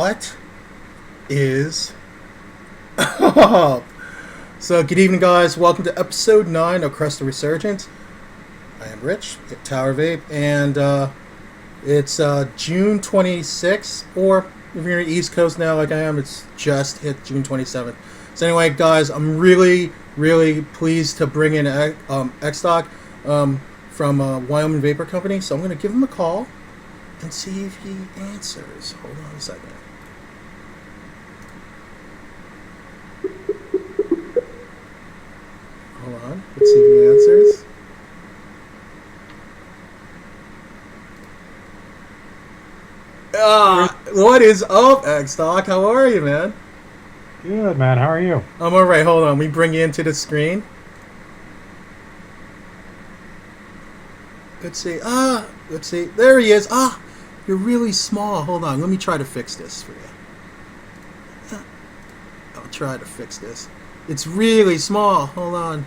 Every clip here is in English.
What is up? So, good evening, guys. Welcome to episode 9 of Crest of Resurgence. I am Rich at Tower Vape, and it's June 26th, or if you're in the East Coast now, like I am, it's just hit June 27th. So, anyway, guys, I'm really pleased to bring in XDoc from Wyoming Vapor Company. So, I'm going to give him a call and see if he answers. Hold on a second. Hold on. Let's see if he answers. What is up, XDoc? How are you, man? Good, man. How are you? I'm alright. Hold on. We bring you into the screen. Let's see. Let's see. There he is. You're really small. Hold on. Let me try to fix this for you. I'll try to fix this. It's really small. Hold on.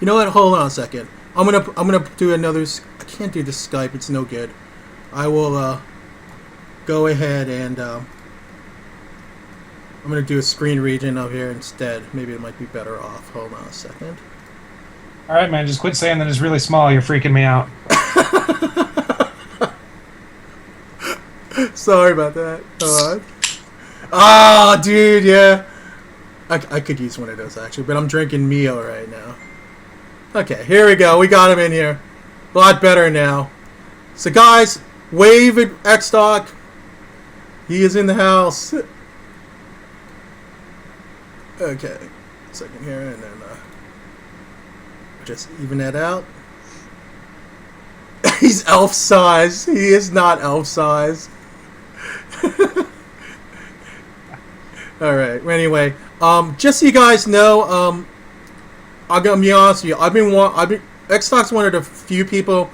You know what? Hold on a second. I'm gonna do another. I can't do the Skype. It's no good. I will go ahead and I'm gonna do a screen region up here instead. Maybe it might be better off. Hold on a second. All right, man. Just quit saying that it's really small. You're freaking me out. Sorry about that. Hold on. Dude, yeah. I could use one of those, actually, but I'm drinking Mio right now. Okay, here we go. We got him in here. A lot better now. So, guys, wave at XDoc. He is in the house. Okay. Second here, and then just even that out. He's elf size. He is not elf size. All right. Anyway, just so you guys know, I'm gonna be honest with you. I've been XDoc's one of the few people.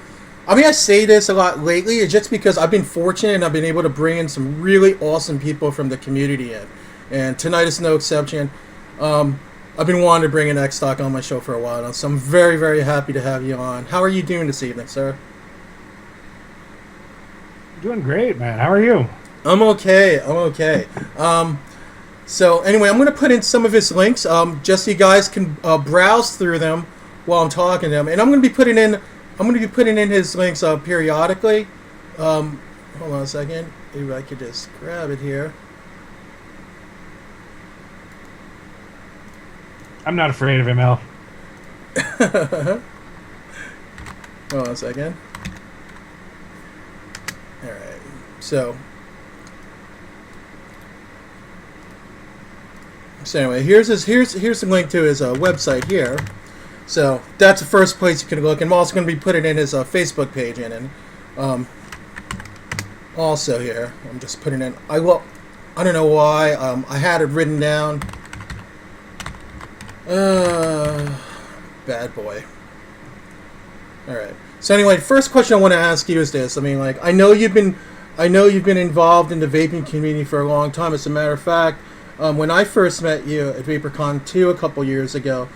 I mean, I say this a lot lately. It's just because I've been fortunate and I've been able to bring in some really awesome people from the community in, and tonight is no exception. I've been wanting to bring in XDoc on my show for a while now, so I'm very happy to have you on. How are you doing this evening, sir? Doing great, man. How are you? I'm okay. So anyway, I'm going to put in some of his links, just so you guys can browse through them while I'm talking to him. And I'm going to be putting in his links periodically. Hold on a second. Maybe I could just grab it here. I'm not afraid of him, Elf. Hold on a second. All right. So anyway, here's the link to his website here. So that's the first place you can look. And I'm also going to be putting in his Facebook page in, and also here I'm just putting in. I don't know why. I had it written down. Bad boy. All right. So anyway, first question I want to ask you is this. I mean, like, I know you've been involved in the vaping community for a long time. As a matter of fact, when I first met you at VaporCon 2 a couple years ago,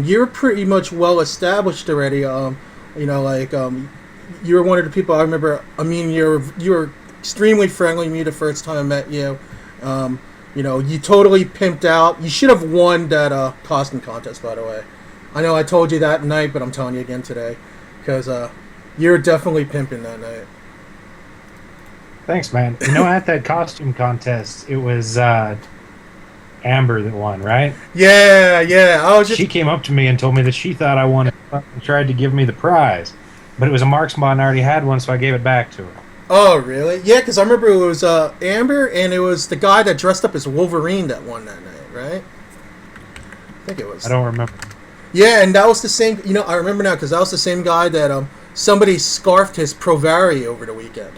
you're pretty much well established already. You were one of the people I remember. I mean, you were extremely friendly to me the first time I met you. You totally pimped out. You should have won that costume contest, by the way. I know I told you that night, but I'm telling you again today, because you're definitely pimping that night. Thanks, man. At that costume contest, it was Amber that won, right? Yeah. She came up to me and told me that she thought I won and tried to give me the prize, but it was a Marksman and I already had one, so I gave it back to her. Oh, really? Yeah, because I remember it was Amber, and it was the guy that dressed up as Wolverine that won that night, right? I think it was. I don't remember. Yeah, and that was the same. I remember now because that was the same guy that somebody scarfed his Provari over the weekend.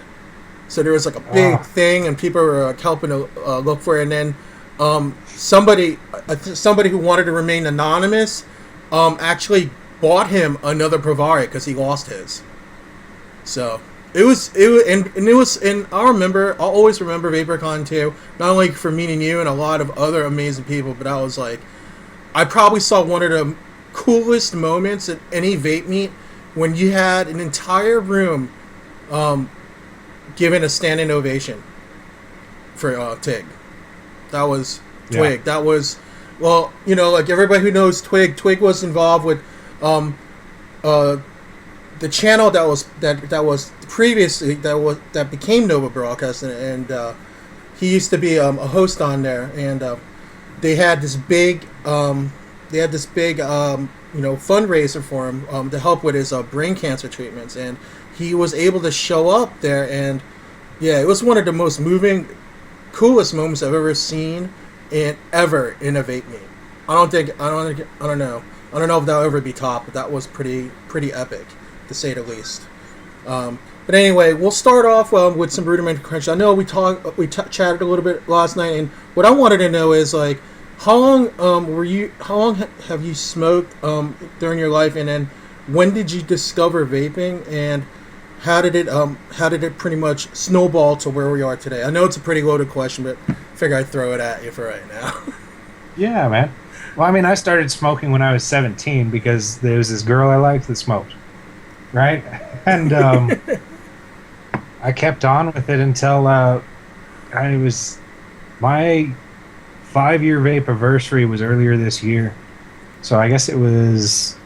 So there was like a big thing, and people were helping to look for it. And then somebody who wanted to remain anonymous actually bought him another Provari because he lost his. So. And I'll always remember VaporCon 2, not only for meeting you and a lot of other amazing people, but I probably saw one of the coolest moments at any vape meet when you had an entire room given a standing ovation. for TIG. That was Yeah. Twig. That was, well, like everybody who knows Twig. Twig was involved with uh, the channel that was previously that became Nova Broadcasting, and he used to be a host on there, and they had this big fundraiser for him to help with his brain cancer treatments, and he was able to show up there, and yeah, it was one of the most moving, coolest moments I've ever seen ever in a vape meet. I don't know if that'll ever be topped, but that was pretty epic, to say the least. But anyway, we'll start off with some rudimentary questions. I know we chatted a little bit last night, and what I wanted to know is like, how long have you smoked during your life, and then when did you discover vaping, and how did it pretty much snowball to where we are today? I know it's a pretty loaded question, but I figure I'd throw it at you for right now. Yeah, man. Well, I mean, I started smoking when I was 17 because there was this girl I liked that smoked, right? And I kept on with it until I was my 5-year vape anniversary was earlier this year. So I guess it was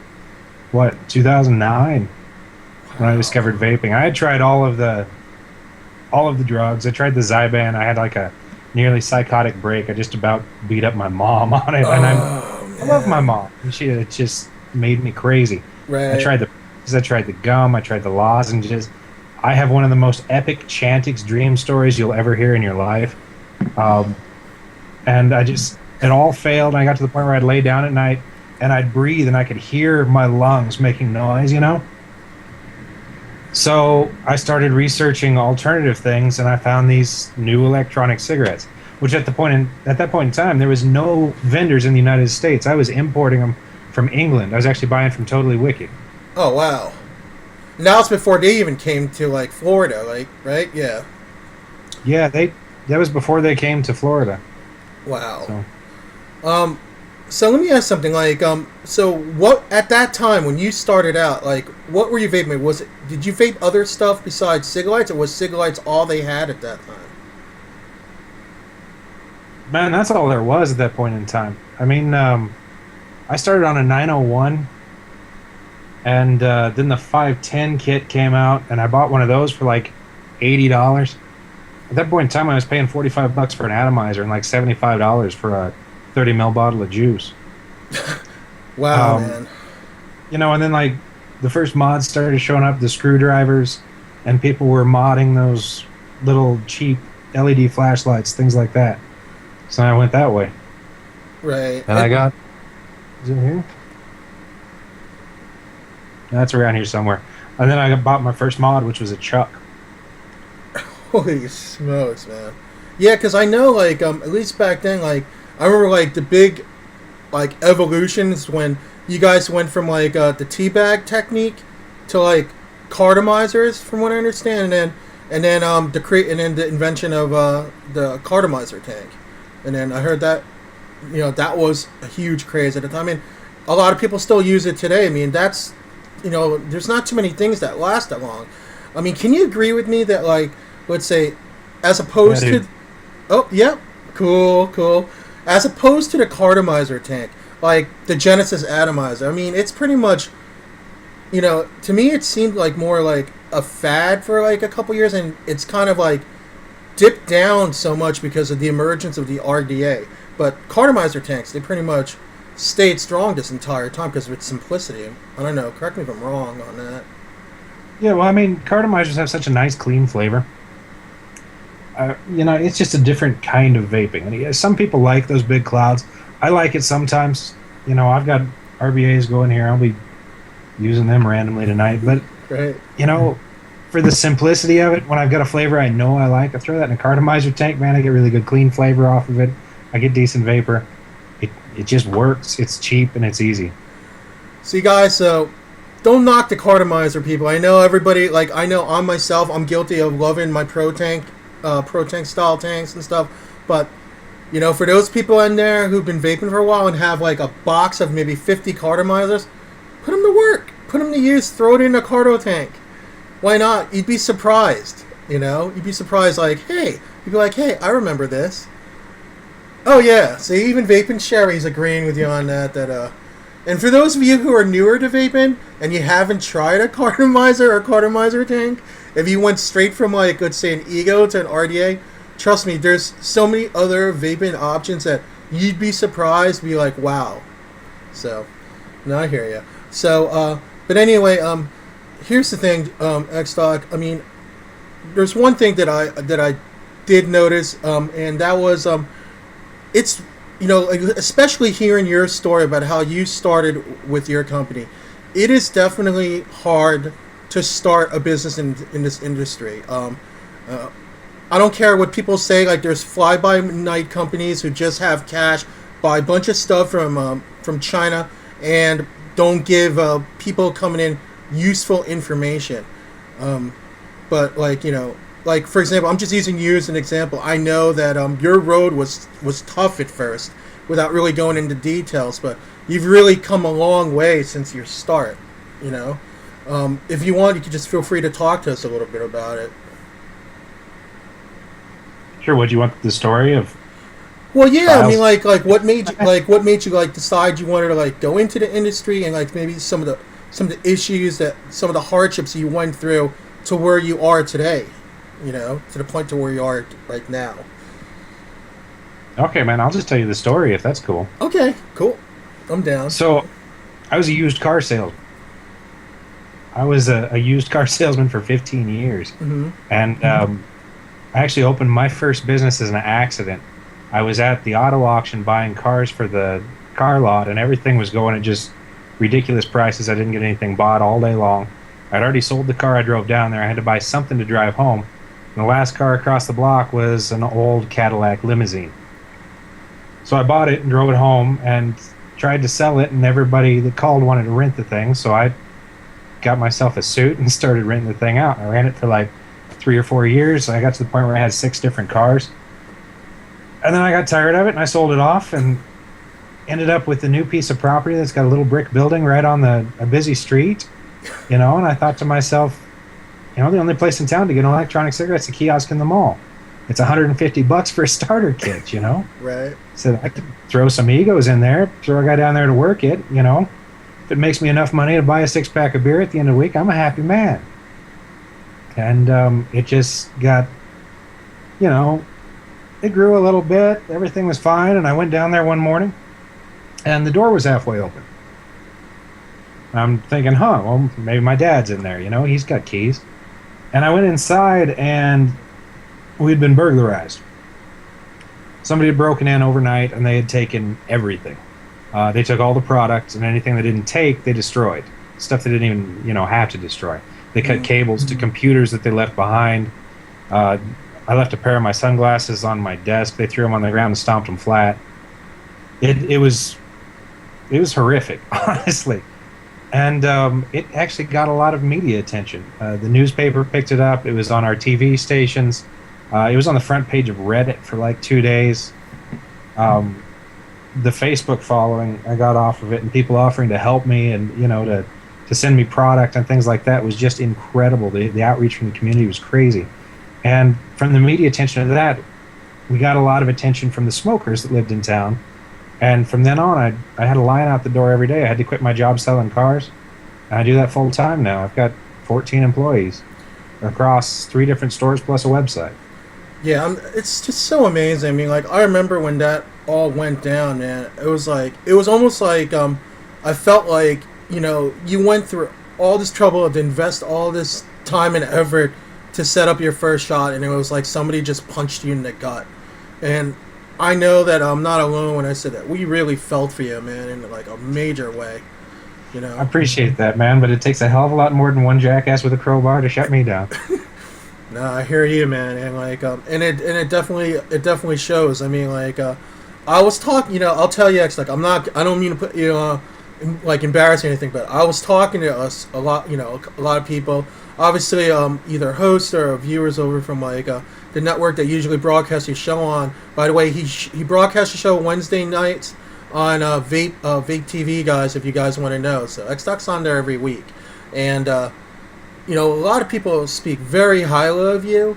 2009 when I discovered vaping. I had tried all of the drugs. I tried the Zyban. I had like a nearly psychotic break. I just about beat up my mom on it, and I love my mom. It just made me crazy. Right. I tried the gum. I tried the lozenges. I have one of the most epic Chantix dream stories you'll ever hear in your life. And it all failed. And I got to the point where I'd lay down at night and I'd breathe and I could hear my lungs making noise, So I started researching alternative things, and I found these new electronic cigarettes, which at that point in time, there was no vendors in the United States. I was importing them from England. I was actually buying from Totally Wicked. Oh, wow. Now it's before they even came to, like, Florida, like, right? Yeah. Yeah, that was before they came to Florida. Wow. So let me ask something, like, so what, at that time, when you started out, like, what were you vaping? Did you vape other stuff besides cig-lights, or was cig-lights all they had at that time? Man, that's all there was at that point in time. I mean, I started on a 901, and then the 510 kit came out, and I bought one of those for like $80. At that point in time, I was paying $45 for an atomizer and like $75 for a 30 ml bottle of juice. Wow, man. And then like the first mods started showing up, the screwdrivers, and people were modding those little cheap LED flashlights, things like that. So I went that way. Right. And I got... Is it here? That's around here somewhere. And then I bought my first mod, which was a Chuck. Holy smokes, man. Yeah, because I know, like, at least back then, like, I remember, like, the big, like, evolutions when you guys went from, like, the teabag technique to, like, cartomizers, from what I understand, and then the invention of the cartomizer tank. And then I heard that, that was a huge craze at the time. I mean, a lot of people still use it today. I mean, that's, there's not too many things that last that long. I mean, can you agree with me that, like, let's say, as opposed to... Oh, yeah. Cool. As opposed to the cartomizer tank, like the Genesis atomizer, I mean, it's pretty much, to me it seemed like more like a fad for like a couple years, and it's kind of like dipped down so much because of the emergence of the RDA. But cartomizer tanks, they pretty much stayed strong this entire time because of its simplicity. I don't know, correct me if I'm wrong on that. Yeah, well, I mean, cartomizers have such a nice, clean flavor. It's just a different kind of vaping. And some people like those big clouds. I like it sometimes. I've got RBAs going here. I'll be using them randomly tonight. But, right. For the simplicity of it, when I've got a flavor I know I like, I throw that in a cartomizer tank, man. I get really good clean flavor off of it. I get decent vapor. It just works. It's cheap and it's easy. See, guys, so don't knock the cartomizer, people. I know everybody, like, I know I myself, I'm guilty of loving my Pro Tank style tanks and stuff, but for those people in there who've been vaping for a while and have like a box of maybe 50 cartomizers, put them to work, put them to use, throw it in a carto tank. Why not? You'd be surprised, like, hey, You'd be like, hey, I remember this. Oh yeah, so even Vaping Sherry's agreeing with you on that. And for those of you who are newer to vaping and you haven't tried a cartomizer or cartomizer tank, if you went straight from like let's say an Ego to an RDA, trust me, there's so many other vaping options that you'd be surprised, be like, wow. So, no, I hear you. So, but anyway, here's the thing, XDoc. I mean, there's one thing that I did notice, and that was it's especially hearing your story about how you started with your company. It is definitely hard to start a business in this industry. I don't care what people say. Like there's fly-by-night companies who just have cash, buy a bunch of stuff from China, and don't give people coming in useful information. But like for example, I'm just using you as an example. I know that your road was tough at first, without really going into details, but you've really come a long way since your start. If you want, you could just feel free to talk to us a little bit about it. Sure. What do you want the story of? Well, yeah, Files? I mean, like what made you like decide you wanted to like go into the industry, and like maybe some of the issues some of the hardships you went through to where you are today, to the point to where you are right now. Okay, man, I'll just tell you the story if that's cool. Okay, cool. I'm down. So, I was a used car salesman. I was a used car salesman for 15 years. Mm-hmm. And I actually opened my first business as an accident. I was at the auto auction buying cars for the car lot, and everything was going at just ridiculous prices. I didn't get anything bought all day long. I'd already sold the car I drove down there. I had to buy something to drive home. And the last car across the block was an old Cadillac limousine. So I bought it and drove it home and tried to sell it, and everybody that called wanted to rent the thing. So I got myself a suit and started renting the thing out. I ran it for like 3 or 4 years. I got to the point where I had 6 different cars. And then I got tired of it and I sold it off and ended up with a new piece of property that's got a little brick building right on a busy street, and I thought to myself, the only place in town to get an electronic cigarette is a kiosk in the mall. It's $150 for a starter kit, Right. So I could throw some egos in there, throw a guy down there to work it, If it makes me enough money to buy a 6-pack of beer at the end of the week, I'm a happy man. And it just got, it grew a little bit. Everything was fine. And I went down there one morning and the door was halfway open. I'm thinking, well, maybe my dad's in there. He's got keys. And I went inside and we'd been burglarized. Somebody had broken in overnight and they had taken everything. They took all the products, and anything they didn't take, they destroyed. Stuff they didn't even, have to destroy. They cut cables to computers that they left behind. I left a pair of my sunglasses on my desk. They threw them on the ground and stomped them flat. It was horrific, honestly. And it actually got a lot of media attention. The newspaper picked it up. It was on our TV stations. It was on the front page of Reddit for like 2 days. The Facebook following I got off of it, and people offering to help me and to send me product and things like that was just incredible. The outreach from the community was crazy. And from the media attention to that, we got a lot of attention from the smokers that lived in town. And from then on, I had a line out the door every day. I had to quit my job selling cars. And I do that full time now. I've got 14 employees across 3 different stores plus a website. Yeah, it's just so amazing. I mean, like, I remember when that all went down, man. It was almost like I felt like, you went through all this trouble to invest all this time and effort to set up your first shot, and it was like somebody just punched you in the gut. And I know that I'm not alone when I said that. We really felt for you, man, in like a major way. I appreciate that, man, but it takes a hell of a lot more than one jackass with a crowbar to shut me down. No, I hear you, man, and like, and it definitely shows. I mean, like, I was talking, I'll tell you, like, I don't mean to put like embarrass anything, but I was talking to us a lot, a lot of people, obviously, either hosts or viewers over from like the network that usually broadcasts your show on. By the way, he broadcasts the show Wednesday nights on Vape TV, guys, if you guys want to know. So XDoc's on there every week, and a lot of people speak very highly of you.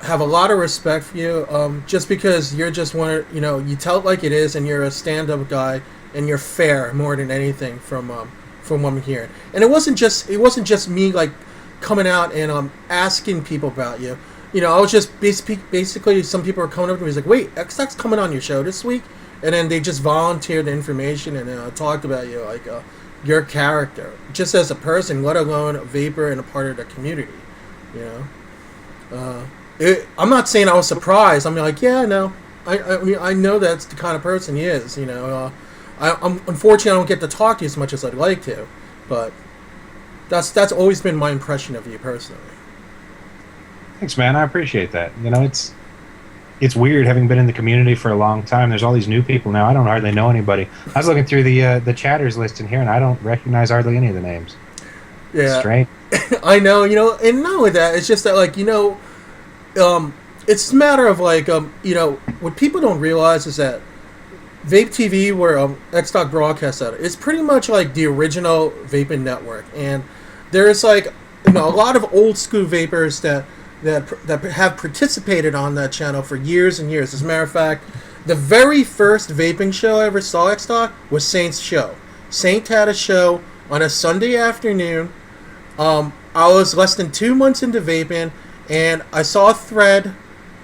have a lot of respect for you, just because you're just one. You tell it like it is, and you're a stand-up guy, and you're fair more than anything from what I'm hearing. And it wasn't just me like coming out and asking people about you. I was just basically some people were coming up to me, was like, "Wait, XDoc's coming on your show this week," and then they just volunteered the information and talked about you, like your character, just as a person, let alone a vapor and a part of the community. I'm not saying I was surprised. I'm like, yeah, no, I know that's the kind of person he is. I'm unfortunately I don't get to talk to you as much as I'd like to, but that's always been my impression of you personally. Thanks, man. I appreciate that. It's weird having been in the community for a long time. There's all these new people now. I don't hardly know anybody. I was looking through the chatters list in here, and I don't recognize hardly any of the names. Yeah, it's strange. I know. And not with that, it's just that it's a matter of what people don't realize is that Vape TV, where XDoc broadcasts at, is pretty much like the original vaping network, and there's a lot of old school vapors that have participated on that channel for years and years. As a matter of fact, the very first vaping show I ever saw XDoc was Saint's show. Saint had a show on a Sunday afternoon. I was less than 2 months into vaping, and I saw a thread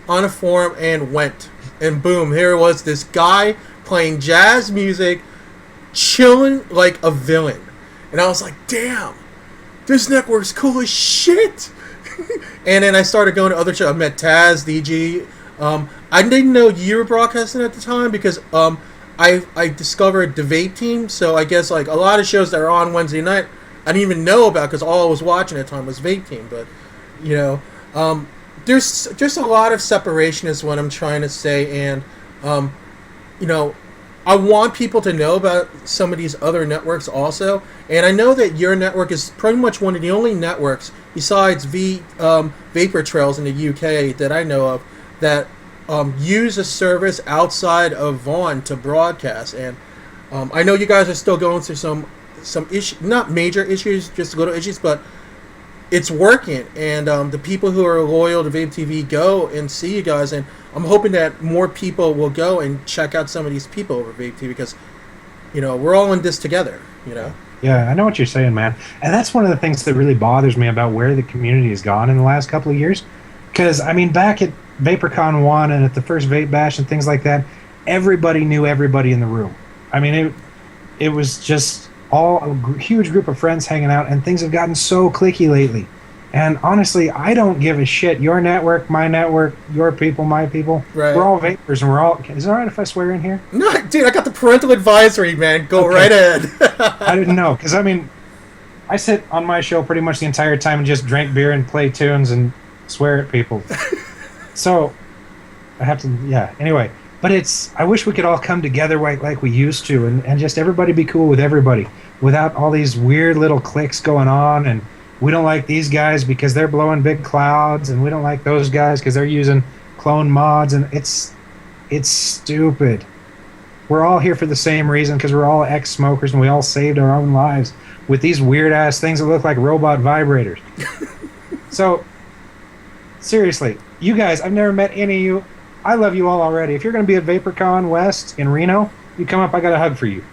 on a forum and went. And boom, here it was, this guy playing jazz music, chilling like a villain. And I was like, damn, this network's cool as shit. And then I started going to other shows. I met Taz, DG. I didn't know you were broadcasting at the time because I discovered the Vape Team. So I guess a lot of shows that are on Wednesday night, I didn't even know about because all I was watching at the time was Vape Team. But, there's a lot of separation is what I'm trying to say. And, I want people to know about some of these other networks also. And I know that your network is pretty much one of the only networks besides Vapor Trails in the UK that I know of that use a service outside of Vaughan to broadcast. And I know you guys are still going through some issues, not major issues, just little issues, but it's working. And the people who are loyal to Vape TV go and see you guys. And I'm hoping that more people will go and check out some of these people over Vape TV because, we're all in this together, Yeah, I know what you're saying, man. And that's one of the things that really bothers me about where the community has gone in the last couple of years. Because, back at VaporCon 1 and at the first Vape Bash and things like that, everybody knew everybody in the room. It was just all a huge group of friends hanging out, and things have gotten so cliquey lately. And honestly, I don't give a shit. Your network, my network, your people, my people. Right. We're all vapors, and we're all... Is it all right if I swear in here? No, dude, I got the parental advisory, man. Go right ahead. I didn't know, because, I sit on my show pretty much the entire time and just drink beer and play tunes and swear at people. So, I have to... Yeah, anyway. But I wish we could all come together like we used to, and just everybody be cool with everybody, without all these weird little cliques going on, and... We don't like these guys because they're blowing big clouds, and we don't like those guys because they're using clone mods, and it's stupid. We're all here for the same reason because we're all ex-smokers, and we all saved our own lives with these weird-ass things that look like robot vibrators. So, seriously, you guys, I've never met any of you. I love you all already. If you're going to be at VaporCon West in Reno, you come up, I got a hug for you.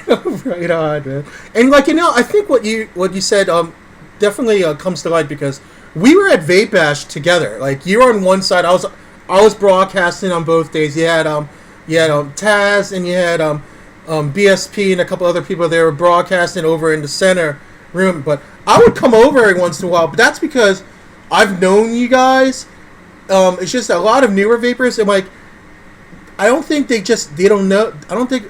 Right on, man. And I think what you said definitely comes to light because we were at Vape Bash together. You were on one side, I was broadcasting on both days. You had Taz and you had BSP and a couple other people. They were broadcasting over in the center room. But I would come over every once in a while. But that's because I've known you guys. It's just a lot of newer vapors, and I don't think they don't know. I don't think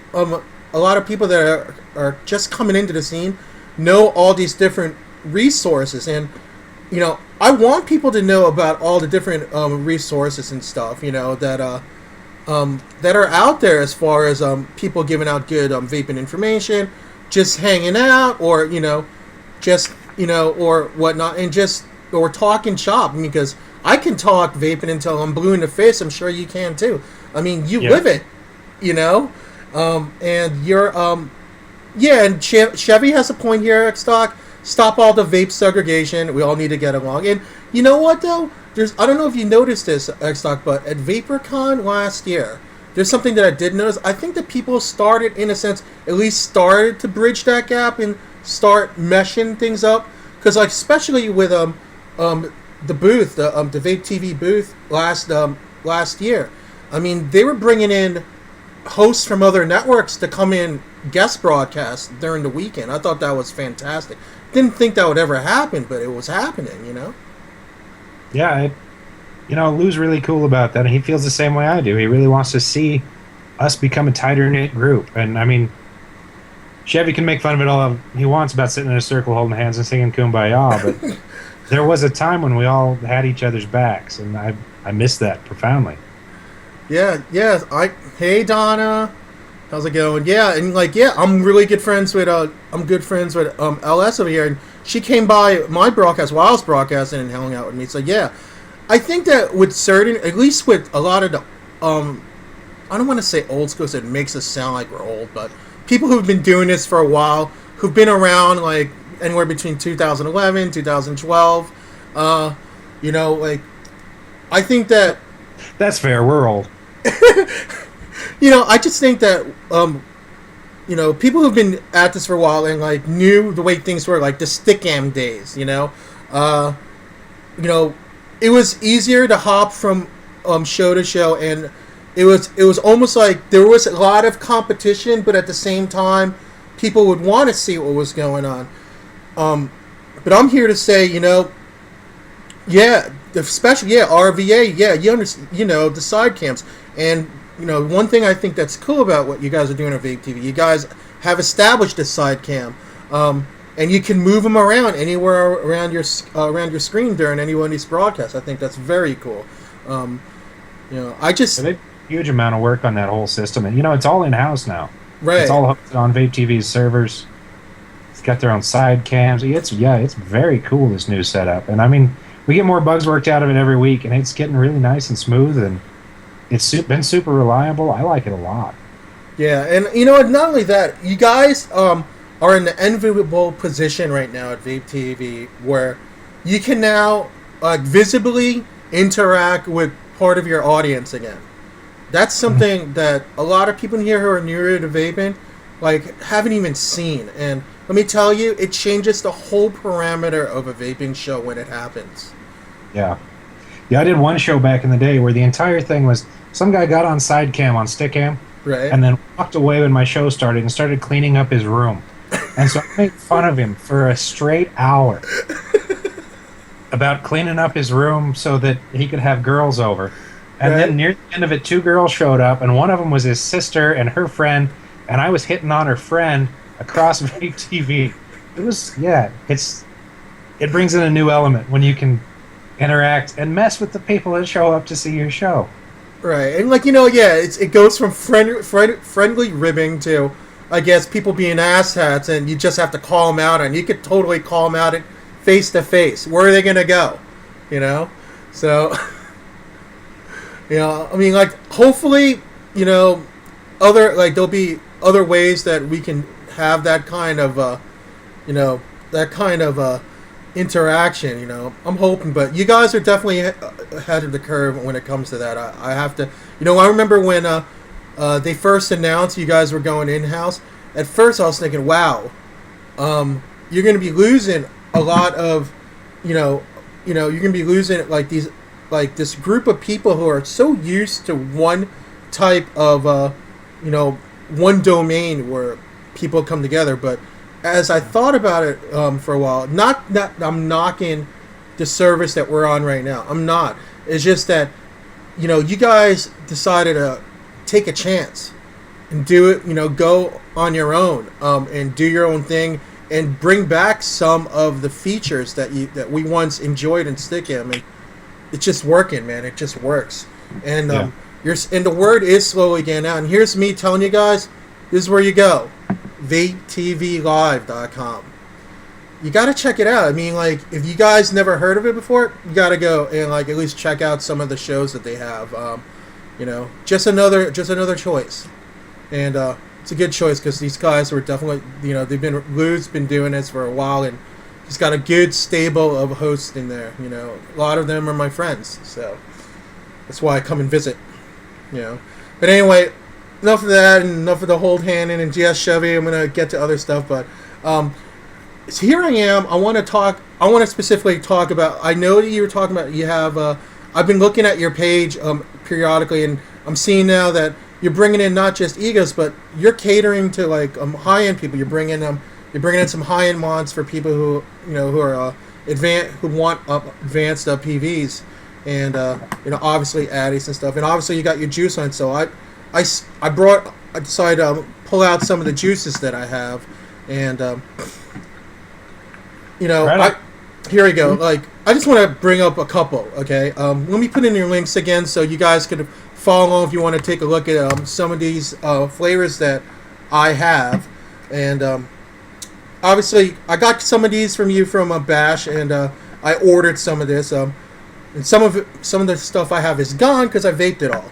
a lot of people that are just coming into the scene know all these different resources. And, I want people to know about all the different resources and stuff, that are out there as far as people giving out good vaping information, just hanging out, or, or whatnot, and or talking shop, because I can talk vaping until I'm blue in the face. I'm sure you can too. You live it, and you're, and Chevy has a point here, XDoc. Stop all the vape segregation. We all need to get along. And you know what, though? there's I don't know if you noticed this, XDoc, but at VaporCon last year, there's something that I did notice. I think that people started, in a sense, at least started to bridge that gap and start meshing things up. Because, like, especially with the booth, the Vape TV booth last year, I mean, they were bringing in hosts from other networks to come in guest broadcast during the weekend. I thought that was fantastic. Didn't think that would ever happen, but it was happening, you know? Yeah, Lou's really cool about that, and he feels the same way I do. He really wants to see us become a tighter knit group. And I mean, Chevy can make fun of it all he wants about sitting in a circle holding hands and singing Kumbaya, but there was a time when we all had each other's backs, and I miss that profoundly. Yeah. Hey Donna, how's it going? Yeah, and I'm really good friends with LS over here, and she came by my broadcast while I was broadcasting and hanging out with me. So yeah, I think that with certain, at least with a lot of the, I don't want to say old school, so it makes us sound like we're old, but people who've been doing this for a while, who've been around like anywhere between 2011, 2012, I think that... That's fair, we're old. I just think that, people who've been at this for a while and, like, knew the way things were, like the Stickam days, it was easier to hop from show to show, and it was almost like there was a lot of competition, but at the same time, people would want to see what was going on. But I'm here to say, RVA, you understand, the side cams, and one thing I think that's cool about what you guys are doing at Vape TV, you guys have established a side cam, and you can move them around anywhere around your screen during any one of these broadcasts. I think that's very cool. I just... They did a huge amount of work on that whole system, and it's all in-house now. Right. It's all hosted on Vape TV's servers. It's got their own side cams. It's very cool, this new setup. And I mean, we get more bugs worked out of it every week, and it's getting really nice and smooth, and it's been super reliable. I like it a lot. Yeah, and not only that, you guys are in the enviable position right now at Vape TV where you can now visibly interact with part of your audience again. That's something that a lot of people here who are newer to vaping haven't even seen. And let me tell you, it changes the whole parameter of a vaping show when it happens. Yeah, I did one show back in the day where the entire thing was some guy got on side cam on Stickam, right, and then walked away when my show started and started cleaning up his room. And so I made fun of him for a straight hour about cleaning up his room so that he could have girls over. And then near the end of it, 2 girls showed up, and one of them was his sister and her friend, and I was hitting on her friend across Vape TV. It was, it brings in a new element when you can interact and mess with the people that show up to see your show. Right, and it goes from friendly ribbing to, I guess, people being asshats, and you just have to call them out, and you could totally call them out face to face. Where are they gonna go? So. Hopefully, there'll be other ways that we can have that kind of, interaction, I'm hoping, but you guys are definitely ahead of the curve when it comes to that. I have to, I remember when they first announced you guys were going in-house. At first I was thinking, wow, you're going to be losing a lot of, you're going to be losing this group of people who are so used to one type of, one domain where people come together. But as I thought about it for a while, not that I'm knocking the service that we're on right now. I'm not. It's just that, you guys decided to take a chance and do it, go on your own and do your own thing and bring back some of the features that we once enjoyed in Stickam. And it's just working, man. It just works. And and the word is slowly getting out. And here's me telling you guys, this is where you go. VapeTVLive.com. You got to check it out. I mean, if you guys never heard of it before, you got to go and at least check out some of the shows that they have. Just another choice. And it's a good choice because these guys were definitely, Lou's been doing this for a while, and he's got a good stable of hosts in there. You know, a lot of them are my friends, so that's why I come and visit. You know, but anyway, enough of that and enough of the hold hand and GS Chevy. I'm gonna get to other stuff, but so here I am. I want to specifically talk about. I know that you were talking about. You have. I've been looking at your page periodically, and I'm seeing now that you're bringing in not just egos, but you're catering to like high end people. You're bringing in some high end mods for people who who are who want advanced PVs, and obviously addies and stuff. And obviously you got your juice on. So I decided to pull out some of the juices that I have, and here we go. Like, I just want to bring up a couple, okay? Let me put in your links again so you guys could follow if you want to take a look at some of these flavors that I have. And obviously, I got some of these from you from Bash, and I ordered some of this. And some of the stuff I have is gone because I vaped it all.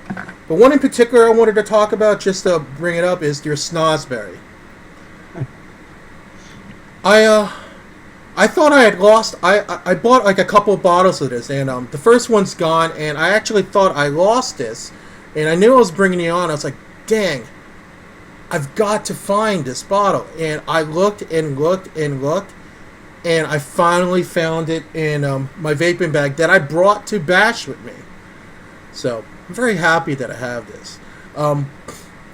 But one in particular I wanted to talk about, just to bring it up, is your Snosberry. I thought I had lost. I bought like a couple of bottles of this, and the first one's gone, and I actually thought I lost this, and I knew I was bringing it on. I was like, dang, I've got to find this bottle, and I looked and looked and looked, and I finally found it in my vaping bag that I brought to Bash with me. So I'm very happy that I have this.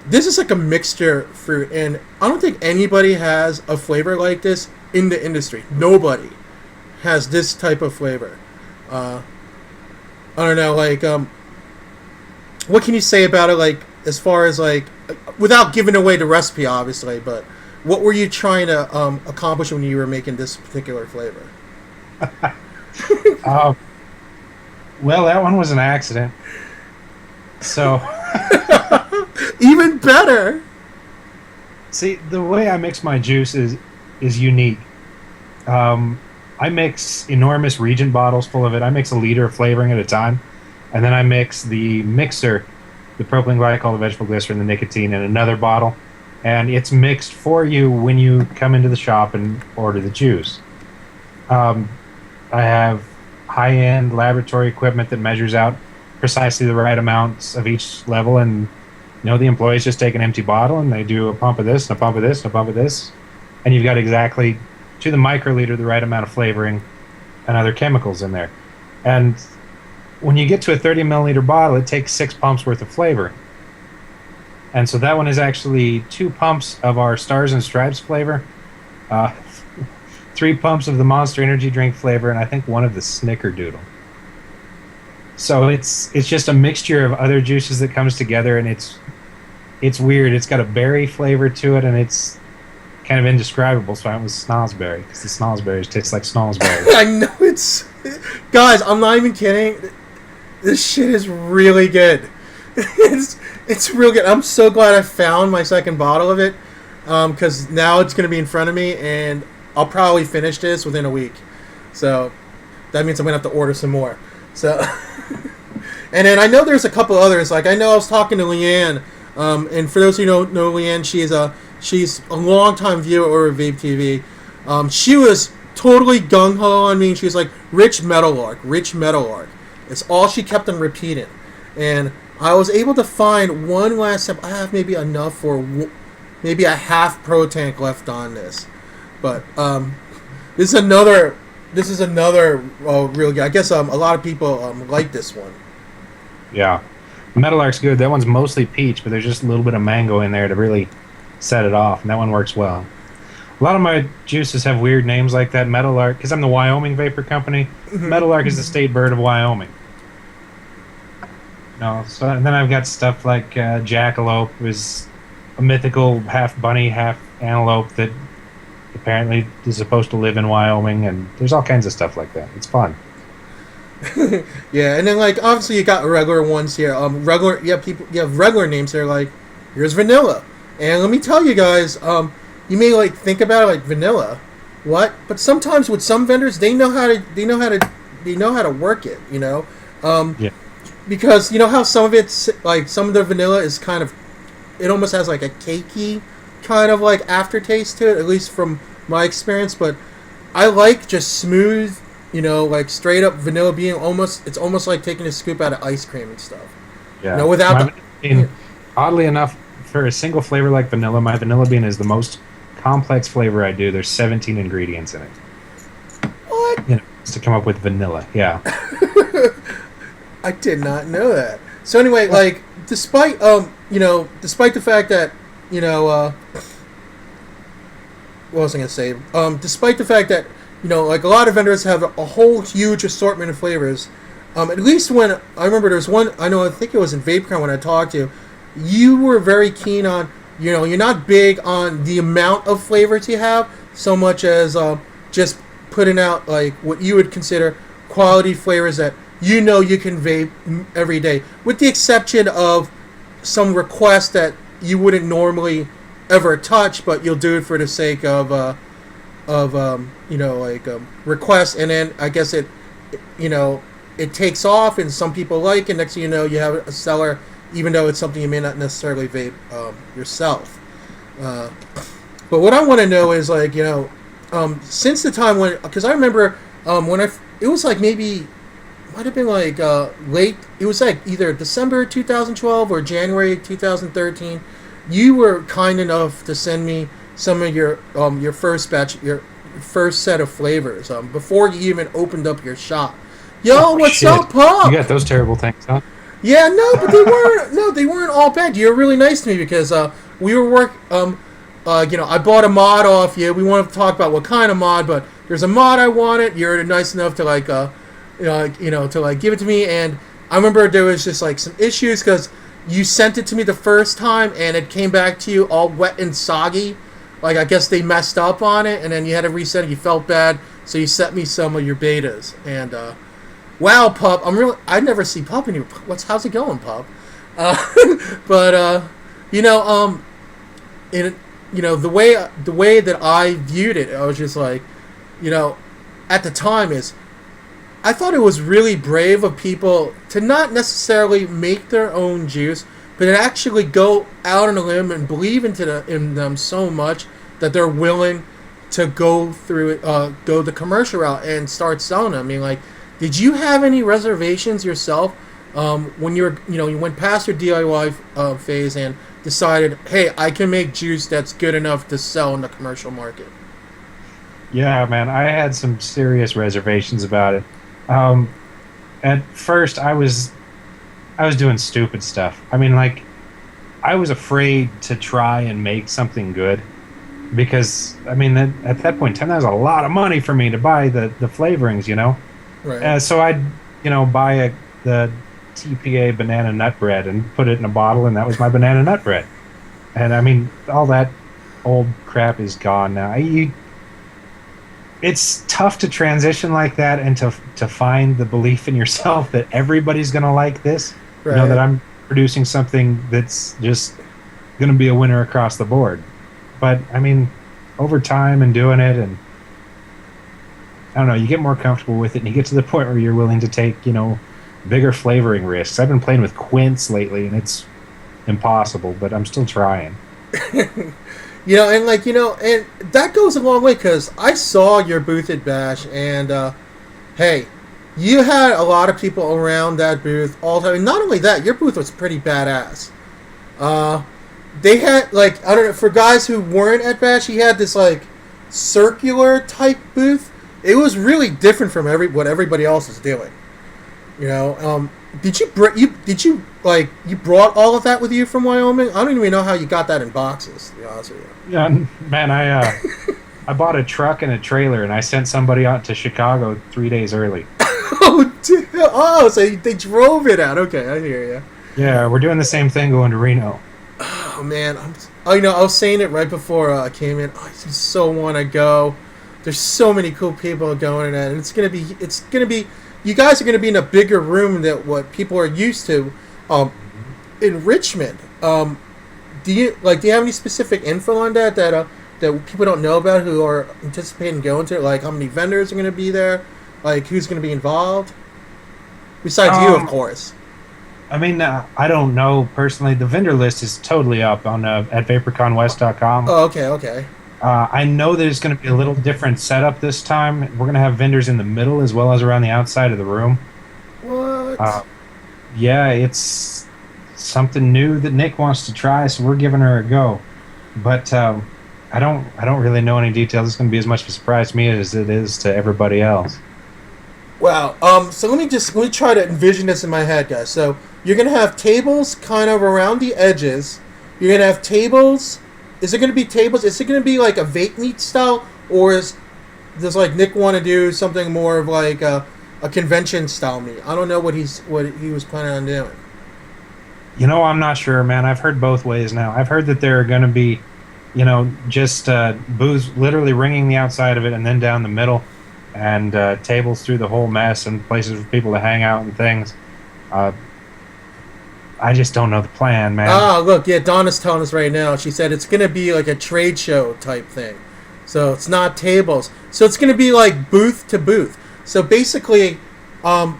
This is like a mixture fruit, and I don't think anybody has a flavor like this in the industry. Nobody has this type of flavor. I don't know, like, what can you say about it, like, as far as, like, without giving away the recipe, obviously, but what were you trying to accomplish when you were making this particular flavor? Well, that one was an accident. So... Even better! See, the way I mix my juice is unique. I mix enormous Regent bottles full of it. I mix a liter of flavoring at a time, and then I mix the mixer, the propylene glycol, the vegetable glycerin, the nicotine in another bottle, and it's mixed for you when you come into the shop and order the juice. I have high-end laboratory equipment that measures out precisely the right amounts of each level, and the employees just take an empty bottle and they do a pump of this and a pump of this and a pump of this, and you've got exactly to the microliter the right amount of flavoring and other chemicals in there. And when you get to a 30 milliliter bottle, it takes 6 pumps worth of flavor. And so that one is actually 2 pumps of our Stars and Stripes flavor, 3 pumps of the Monster Energy drink flavor, and I think 1 of the Snickerdoodle. So it's just a mixture of other juices that comes together, and it's weird. It's got a berry flavor to it, and it's kind of indescribable. So I went with Snosberry, because the Snosberries taste like Snosberries. I know it's... Guys, I'm not even kidding. This shit is really good. It's real good. I'm so glad I found my second bottle of it, because now it's going to be in front of me, and I'll probably finish this within a week. So that means I'm going to have to order some more. So, and then I know there's a couple others. Like, I know I was talking to Leanne, and for those who don't know Leanne, she's a longtime viewer of Vape TV. She was totally gung-ho on me. She was like, Rich Metallark. It's all she kept on repeating. And I was able to find one last step. I have maybe enough for maybe a half pro tank left on this. But this is another real good. I guess a lot of people like this one. Yeah. Metalark's good. That one's mostly peach, but there's just a little bit of mango in there to really set it off, and that one works well. A lot of my juices have weird names like that. Metalark, because I'm the Wyoming Vapor Company. Metalark is the state bird of Wyoming. So and then I've got stuff like Jackalope, is a mythical half bunny, half antelope that apparently is supposed to live in Wyoming, and there's all kinds of stuff like that. It's fun. Yeah, and then like obviously you got regular ones here. You have regular names here, like here's Vanilla. And let me tell you guys, you may like think about it like Vanilla, what? But sometimes with some vendors, they know how to work it, Yeah. Because you know how some of it's like some of the vanilla is kind of, it almost has like a cakey kind of like aftertaste to it, at least from my experience. But I like just smooth, like straight up vanilla bean. It's almost like taking a scoop out of ice cream and stuff. Yeah. Without vanilla bean, oddly enough, for a single flavor like vanilla, my vanilla bean is the most complex flavor I do. There's 17 ingredients in it. What? To come up with vanilla. Yeah. I did not know that. So anyway, like despite despite the fact that what was I gonna say? Despite the fact that like a lot of vendors have a whole huge assortment of flavors. At least when I remember, there's one I think it was in VapeCon when I talked to you. You were very keen on you're not big on the amount of flavors you have so much as just putting out like what you would consider quality flavors that you can vape every day, with the exception of some requests that you wouldn't normally ever touch, but you'll do it for the sake of requests, and then I guess it takes off, and some people like, and next thing you know, you have a seller, even though it's something you may not necessarily vape yourself. But what I want to know is like since the time when, because I remember when it was like maybe might have been like late. It was like either December 2012 or January 2013. You were kind enough to send me some of your first batch, your first set of flavors before you even opened up your shop. Yo, what's up, Pop? You got those terrible things, huh? Yeah, no, but they weren't. No, they weren't all bad. You were really nice to me because we were I bought a mod off you. We wanted to talk about what kind of mod, but there's a mod I wanted. You're nice enough to like to like give it to me, and I remember there was just like some issues because you sent it to me the first time and it came back to you all wet and soggy. Like I guess they messed up on it, and then you had to resend it. You felt bad, so you sent me some of your betas. And wow, Pup, I never see Pup in you. How's it going, Pup? But the way that I viewed it, I was just like, at the time is, I thought it was really brave of people to not necessarily make their own juice, but to actually go out on a limb and believe in them so much that they're willing to go the commercial route and start selling them. I mean, like, did you have any reservations yourself when you went past your DIY phase and decided, hey, I can make juice that's good enough to sell in the commercial market? Yeah, man, I had some serious reservations about it. At first, I was doing stupid stuff. I mean, like, I was afraid to try and make something good because, I mean, at that point in time, that was a lot of money for me to buy the flavorings, Right. So I'd, buy the TPA banana nut bread and put it in a bottle, and that was my banana nut bread. And, I mean, all that old crap is gone now. It's tough to transition like that and to find the belief in yourself that everybody's going to like this. Right. That I'm producing something that's just going to be a winner across the board. But, I mean, over time and doing it, and I don't know, you get more comfortable with it, and you get to the point where you're willing to take, bigger flavoring risks. I've been playing with quints lately, and it's impossible, but I'm still trying. And that goes a long way because I saw your booth at Bash, and hey, you had a lot of people around that booth all the time. And not only that, your booth was pretty badass. They had, like, I don't know, for guys who weren't at Bash, he had this like circular type booth. It was really different from what everybody else is doing. Did you brought all of that with you from Wyoming? I don't even know how you got that in boxes, to be honest with you. Yeah, man, I bought a truck and a trailer, and I sent somebody out to Chicago 3 days early. Oh, so they drove it out. Okay, I hear you. Yeah, we're doing the same thing going to Reno. Oh man, I was saying it right before I came in. I just so want to go. There's so many cool people going in that, and it's gonna be. You guys are gonna be in a bigger room than what people are used to. In Richmond, do you have any specific info on that people don't know about who are anticipating going to it? Like how many vendors are gonna be there? Like who's gonna be involved? Besides you, of course. I mean, I don't know personally. The vendor list is totally up on at VaporConWest.com. Oh, okay. I know there's going to be a little different setup this time. We're going to have vendors in the middle as well as around the outside of the room. What? Uh, yeah, it's something new that Nick wants to try, so we're giving her a go. But I don't really know any details. It's going to be as much of a surprise to me as it is to everybody else. Wow. So let me try to envision this in my head, guys. So you're gonna have tables kind of around the edges. You're gonna have tables. Is it gonna be tables? Is it gonna be like a vape meet style, or does like Nick want to do something more of like a convention style meet? I don't know what he was planning on doing. I'm not sure, man. I've heard both ways now. I've heard that there are going to be, just booths literally ringing the outside of it and then down the middle, and tables through the whole mess and places for people to hang out and things. I just don't know the plan, man. Ah, look, yeah, Donna's telling us right now. She said it's gonna be like a trade show type thing, so it's not tables. So it's gonna be like booth to booth. So basically, a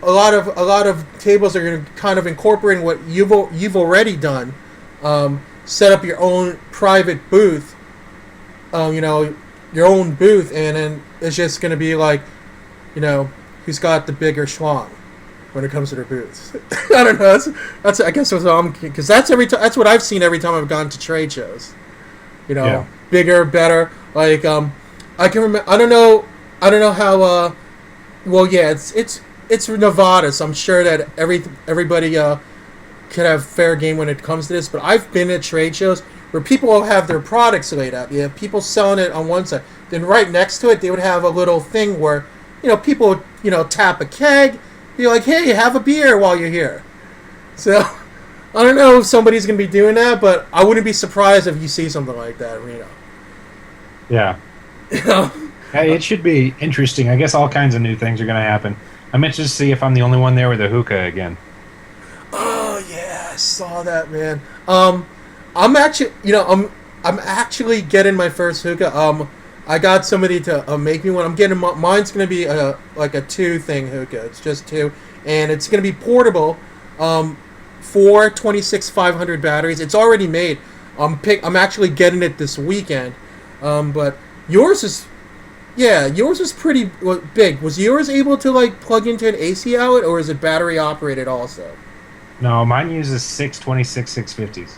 lot of tables are gonna kind of incorporating what you've already done. Set up your own private booth. Your own booth, and then it's just gonna be like, who's got the bigger schlong when it comes to their booths. I don't know. That's I guess what I'm, because that's that's what I've seen every time I've gone to trade shows. Yeah. Bigger, better. Like I can remember. I don't know how. Well, yeah, it's Nevada, so I'm sure that everybody could have fair game when it comes to this. But I've been at trade shows where people will have their products laid out. You have people selling it on one side. Then right next to it, they would have a little thing where, people would, tap a keg. Be like, hey, have a beer while you're here. So, I don't know if somebody's going to be doing that, but I wouldn't be surprised if you see something like that, Reno. Yeah. You know? Hey, it should be interesting. I guess all kinds of new things are going to happen. I'm interested to see if I'm the only one there with a hookah again. Oh, yeah, I saw that, man. I'm actually, I'm actually getting my first hookah. I got somebody to make me one. I'm getting mine's gonna be like a 2 thing hookah. It's just 2, and it's gonna be portable. 4 26-500 batteries. It's already made. I'm actually getting it this weekend. But yours is pretty big. Was yours able to like plug into an AC outlet, or is it battery operated also? No, mine uses 6 26-650s.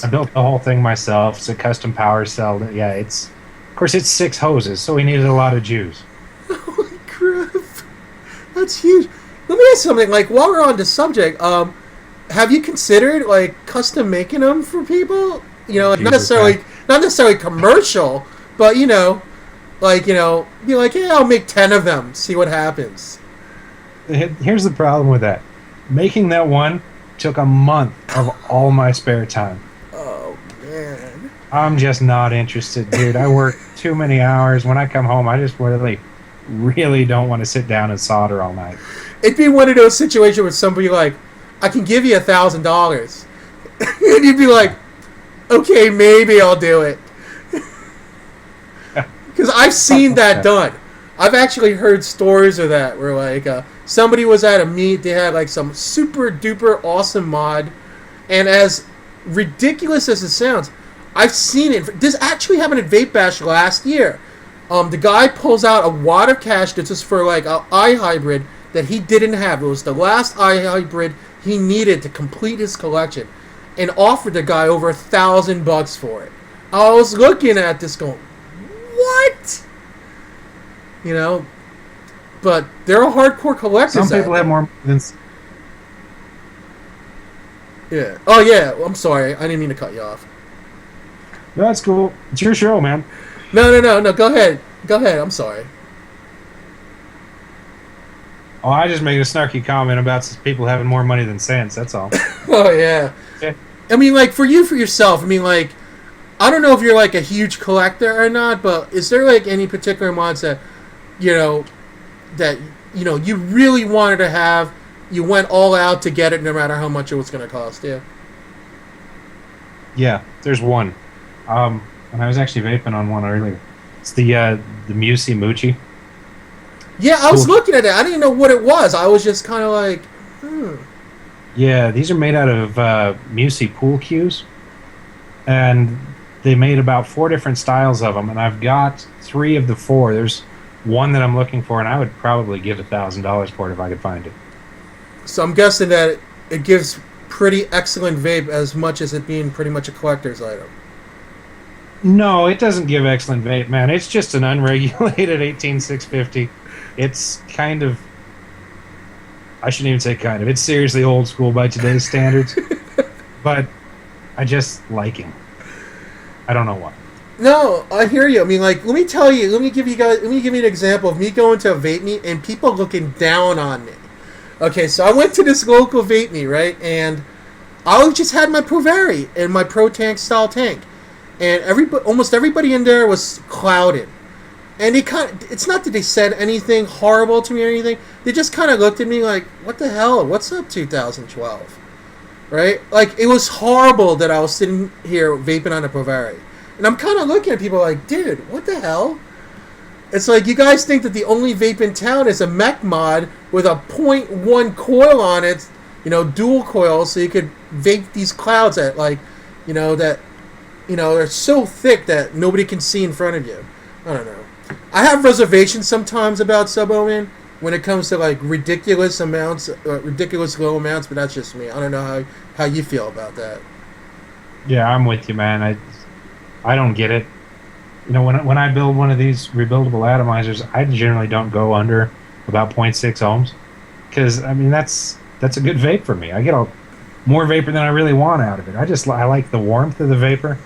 I built the whole thing myself. It's a custom power cell. Yeah, of course it's 6 hoses, so we needed a lot of juice. Holy crap, that's huge. Let me ask something. Like, while we're on the subject, have you considered like custom making them for people? Like not necessarily commercial, but be like, yeah, I'll make 10 of them, see what happens. Here's the problem with that. Making that one took a month of all my spare time. Oh, man. I'm just not interested, dude. I work too many hours. When I come home, I just really don't want to sit down and solder all night. It'd be one of those situations where somebody like, I can give you $1,000. And you'd be like, okay, maybe I'll do it. Because I've seen that done. I've actually heard stories of that where like somebody was at a meet, they had like some super duper awesome mod, and as ridiculous as it sounds, I've seen it. This actually happened at Vape Bash last year. The guy pulls out a wad of cash. This is for like an iHybrid that he didn't have. It was the last iHybrid he needed to complete his collection, and offered the guy over $1,000 for it. I was looking at this going, what? But there are hardcore collectors. Some people have more than. Yeah. Oh yeah. I'm sorry. I didn't mean to cut you off. No, that's cool. It's your show, man. No. Go ahead. I'm sorry. Oh, I just made a snarky comment about people having more money than sense. That's all. Oh yeah. I mean, like for yourself. I mean, like, I don't know if you're like a huge collector or not, but is there like any particular mods that you really wanted to have, you went all out to get it no matter how much it was going to cost you? Yeah, there's one. And I was actually vaping on one earlier. It's the Musi Muchi. Yeah, I was looking at it. I didn't know what it was. I was just kind of like, Yeah, these are made out of Musi pool cues. and they made about 4 different styles of them, and I've got 3 of the 4. There's one that I'm looking for, and I would probably give $1,000 for it if I could find it. So I'm guessing that it gives pretty excellent vape as much as it being pretty much a collector's item. No, it doesn't give excellent vape, man. It's just an unregulated 18650. It's kind of, I shouldn't even say kind of, it's seriously old school by today's standards. But I just like him. I don't know why. No, I hear you. I mean, like, let me give you an example of me going to a vape meet and people looking down on me. Okay, so I went to this local vape meet, right? And I just had my Provari and my Pro Tank style tank. And almost everybody in there was clouded. And it's not that they said anything horrible to me or anything. They just kind of looked at me like, what the hell? What's up, 2012? Right? Like, it was horrible that I was sitting here vaping on a Provari. And I'm kind of looking at people like, dude, what the hell? It's like, you guys think that the only vape in town is a mech mod with a .1 coil on it, dual coil, so you could vape these clouds at, like, they're so thick that nobody can see in front of you. I don't know. I have reservations sometimes about sub-ohming when it comes to, like, ridiculous low amounts, but that's just me. I don't know how you feel about that. Yeah, I'm with you, man. I don't get it. When I build one of these rebuildable atomizers, I generally don't go under about 0.6 ohms. Because, I mean, that's a good vape for me. I get more vapor than I really want out of it. I like the warmth of the vapor.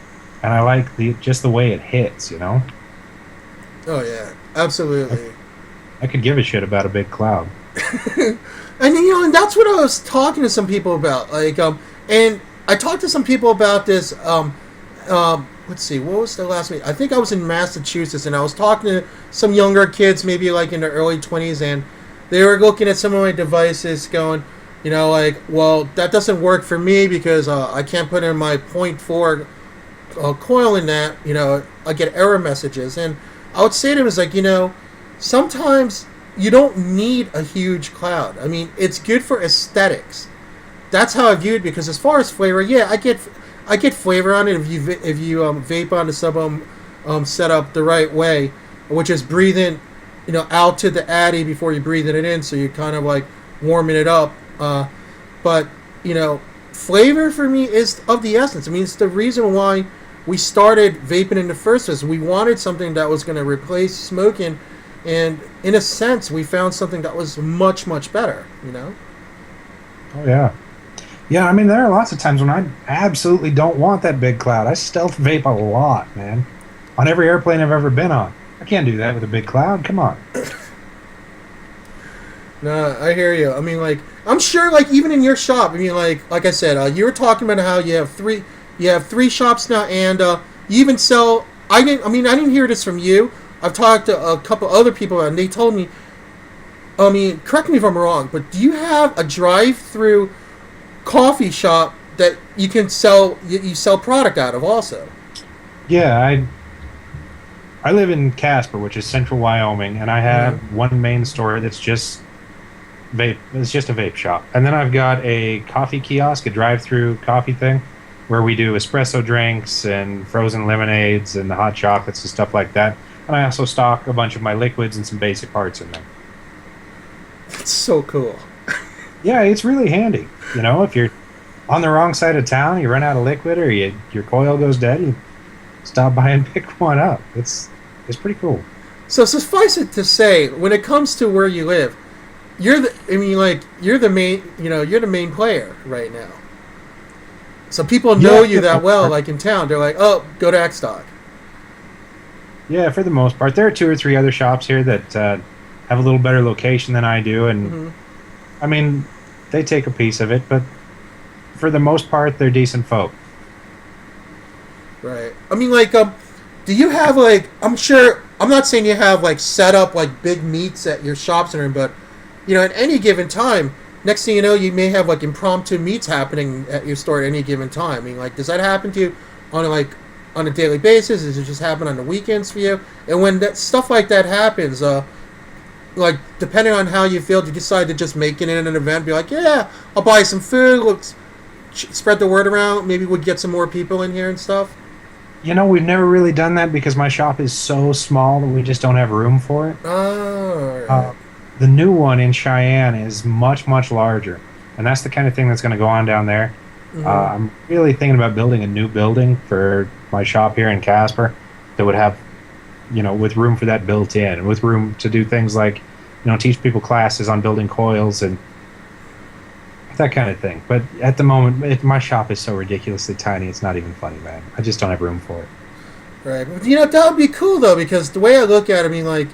And I like just the way it hits, Oh, yeah. Absolutely. I could give a shit about a big cloud. And that's what I was talking to some people about. Like, and I talked to some people about this, let's see, what was the last meeting? I think I was in Massachusetts, and I was talking to some younger kids, maybe like in their early 20s, and they were looking at some of my devices going, like, well, that doesn't work for me because I can't put in my .4 coil in that, I get error messages. And I would say to him, is like, sometimes you don't need a huge cloud. I mean, it's good for aesthetics. That's how I view it, because as far as flavor, yeah, I get flavor on it if you vape on the sub-ohm setup the right way, which is breathing, out to the addy before you breathe it in, so you're kind of like warming it up. But flavor for me is of the essence. I mean, it's the reason why we started vaping in the first place. We wanted something that was going to replace smoking, and in a sense, we found something that was much, much better. Oh yeah. Yeah, I mean, there are lots of times when I absolutely don't want that big cloud. I stealth vape a lot, man. On every airplane I've ever been on. I can't do that with a big cloud. Come on. No, I hear you. I mean, like, I'm sure, like, even in your shop, I mean, like I said, you were talking about how you have three shops now, and you even sell. I didn't hear this from you. I've talked to a couple other people, and they told me. I mean, correct me if I'm wrong, but do you have a drive-through coffee shop that you can sell product out of also? Yeah, I live in Casper, which is central Wyoming, and I have one main store that's just vape. It's just a vape shop, and then I've got a coffee kiosk, a drive-through coffee thing, where we do espresso drinks and frozen lemonades and hot chocolates and stuff like that. And I also stock a bunch of my liquids and some basic parts in there. That's so cool. Yeah, it's really handy. If you're on the wrong side of town, you run out of liquid, or your coil goes dead, you stop by and pick one up. It's pretty cool. So suffice it to say, when it comes to where you live, you're the main player right now. So people know you that well, like in town. They're like, oh, go to XDoc. Yeah, for the most part. There are 2 or 3 other shops here that have a little better location than I do, and I mean, they take a piece of it, but for the most part, they're decent folk. Right. I mean, like, do you have, like, I'm not saying you have, like, set up, like, big meets at your shops and everything, but, at any given time, next thing you know, you may have, like, impromptu meets happening at your store at any given time. I mean, like, does that happen to you on a daily basis? Does it just happen on the weekends for you? And when that stuff like that happens, like, depending on how you feel, do you decide to just make it in an event, be like, yeah, I'll buy some food, spread the word around? Maybe we'd get some more people in here and stuff. We've never really done that because my shop is so small that we just don't have room for it. Oh, all right. The new one in Cheyenne is much, much larger, and that's the kind of thing that's going to go on down there. I'm really thinking about building a new building for my shop here in Casper that would have, with room for that built in, with room to do things like, teach people classes on building coils and that kind of thing. But at the moment, my shop is so ridiculously tiny, it's not even funny, man. I just don't have room for it. Right. But, that would be cool, though, because the way I look at it, I mean, like,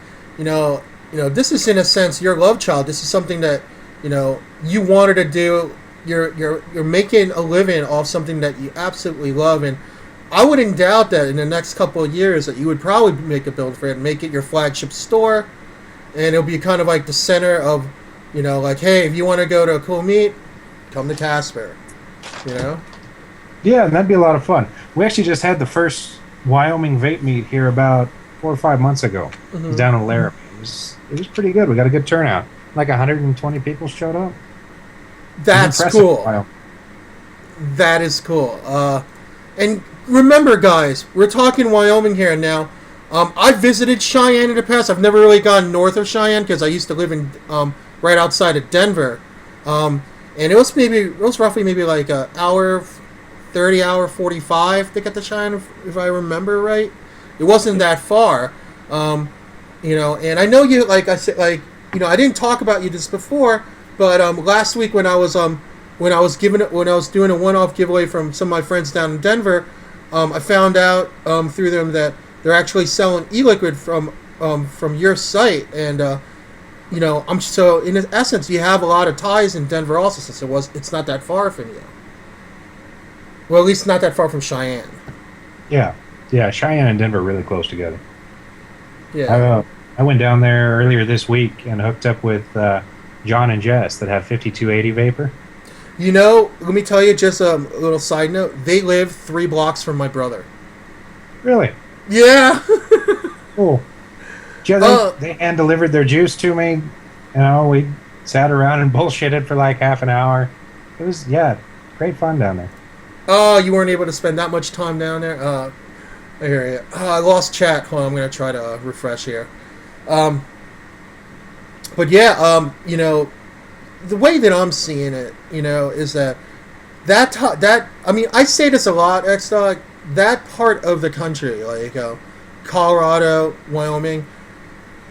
this is, in a sense, your love child. This is something that, you wanted to do. You're making a living off something that you absolutely love, and I wouldn't doubt that in the next couple of years that you would probably make a build for it and make it your flagship store, and it'll be kind of like the center of, like, hey, if you want to go to a cool meet, come to Casper, Yeah, and that'd be a lot of fun. We actually just had the first Wyoming Vape meet here about 4 or 5 months ago. It was down in Laramie. It was pretty good. We got a good turnout. Like 120 people showed up. That's cool. Wow. That is cool. And remember, guys, we're talking Wyoming here now. I visited Cheyenne in the past. I've never really gone north of Cheyenne because I used to live in right outside of Denver. And it was roughly maybe like an hour, 30, hour 45 to get to Cheyenne, if I remember right. It wasn't that far. And I know you, like I said, like, I didn't talk about you this before, but last week when I was doing a one-off giveaway from some of my friends down in Denver, I found out through them that they're actually selling e-liquid from your site, and I'm so in essence you have a lot of ties in Denver also, since it's not that far from you. Well, at least not that far from Cheyenne. Yeah, Cheyenne and Denver are really close together. Yeah. I went down there earlier this week and hooked up with John and Jess that have 5280 Vapor. Let me tell you just a little side note. They live 3 blocks from my brother. Really? Yeah. Cool. Yeah, they hand delivered their juice to me. We sat around and bullshitted for like half an hour. It was, great fun down there. Oh, you weren't able to spend that much time down there? I hear you. I lost chat. Hold on, I'm going to try to refresh here. But yeah, the way that I'm seeing it, is that I mean, I say this a lot, XDoc, that part of the country, like Colorado, Wyoming,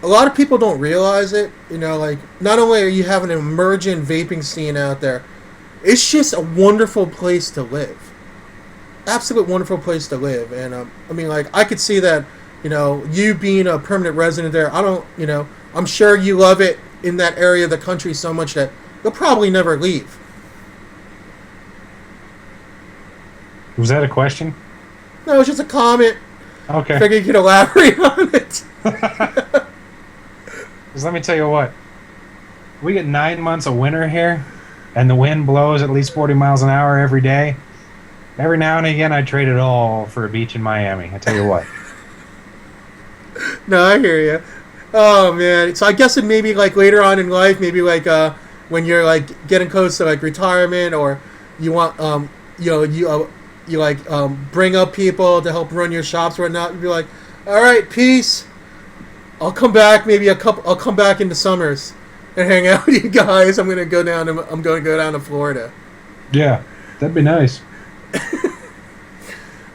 a lot of people don't realize it. Like, not only are you having an emergent vaping scene out there, it's just a wonderful place to live. Absolute wonderful place to live. And I mean, like, I could see that, you being a permanent resident there, I'm sure you love it in that area of the country so much that you'll probably never leave. Was that a question? No, it's just a comment. Okay. I figured you could elaborate on it. Because let me tell you what. We get 9 months of winter here, and the wind blows at least 40 miles an hour every day. Every now and again, I trade it all for a beach in Miami. I tell you what. No, I hear you. Oh man, so I guess it maybe like later on in life, maybe like when you're like getting close to like retirement, or you want you like bring up people to help run your shops or whatnot. You'd be like, all right, peace. I'll come back. I'll come back in the summers and hang out with you guys. I'm gonna go down to Florida. Yeah, that'd be nice.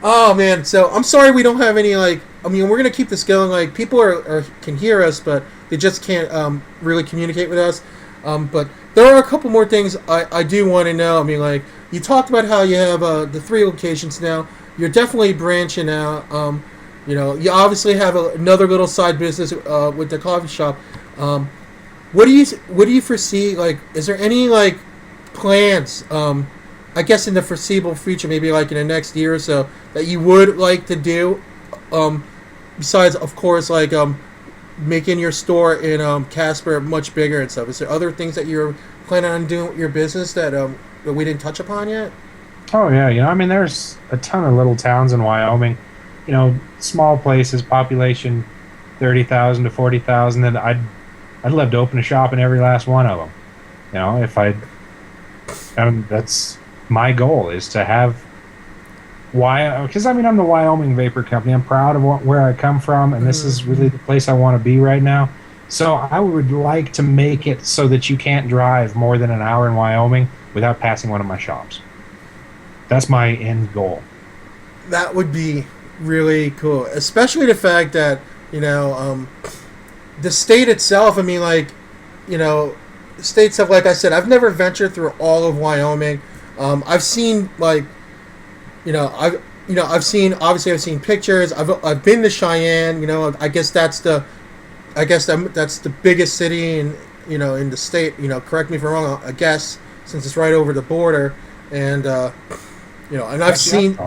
Oh man, so I'm sorry we don't have any like. I mean, we're gonna keep this going. Like, people can hear us, but they just can't really communicate with us. But there are a couple more things I do want to know. I mean, like, you talked about how you have the 3 locations now. You're definitely branching out. You obviously have another little side business with the coffee shop. What do you foresee? Like, is there any like plans? I guess in the foreseeable future, maybe like in the next year or so, that you would like to do. Besides, of course, like making your store in Casper much bigger and stuff. Is there other things that you're planning on doing with your business that we didn't touch upon yet? Oh yeah, I mean, there's a ton of little towns in Wyoming. Small places, population 30,000 to 40,000. That I'd love to open a shop in every last one of them. If that's my goal is to have because I mean I'm the Wyoming Vapor Company. I'm proud of where I come from, and this is really the place I want to be right now. So I would like to make it so that you can't drive more than an hour in Wyoming without passing one of my shops. That's my end goal. That would be really cool, especially the fact that the state itself. I mean, like, states have, like I said, I've never ventured through all of Wyoming. I've seen I've seen pictures. I've been to Cheyenne. I guess that's the biggest city in the state. Correct me if I'm wrong. I guess since it's right over the border, and and I've seen,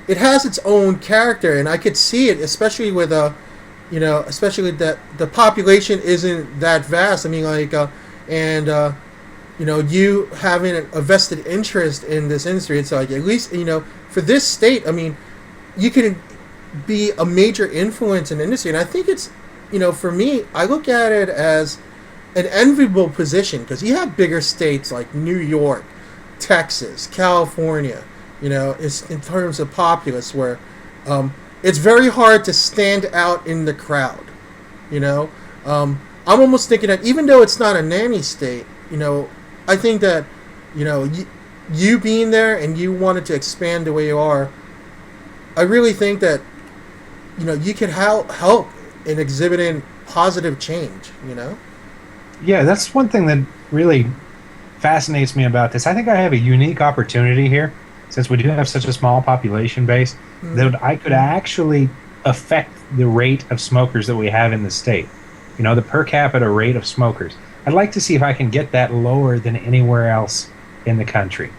it has its own character, and I could see it, especially with especially that the population isn't that vast. I mean, like, you having a vested interest in this industry. It's like, at least, for this state, I mean, you can be a major influence in the industry. And I think it's, for me, I look at it as an enviable position, because you have bigger states like New York, Texas, California, it's in terms of populace, where it's very hard to stand out in the crowd. I'm almost thinking that even though it's not a nanny state, I think that, you being there and you wanted to expand the way you are, I really think that, you can help in exhibiting positive change, Yeah, that's one thing that really fascinates me about this. I think I have a unique opportunity here, since we do have such a small population base, that I could actually affect the rate of smokers that we have in the state. The per capita rate of smokers. I'd like to see if I can get that lower than anywhere else in the country.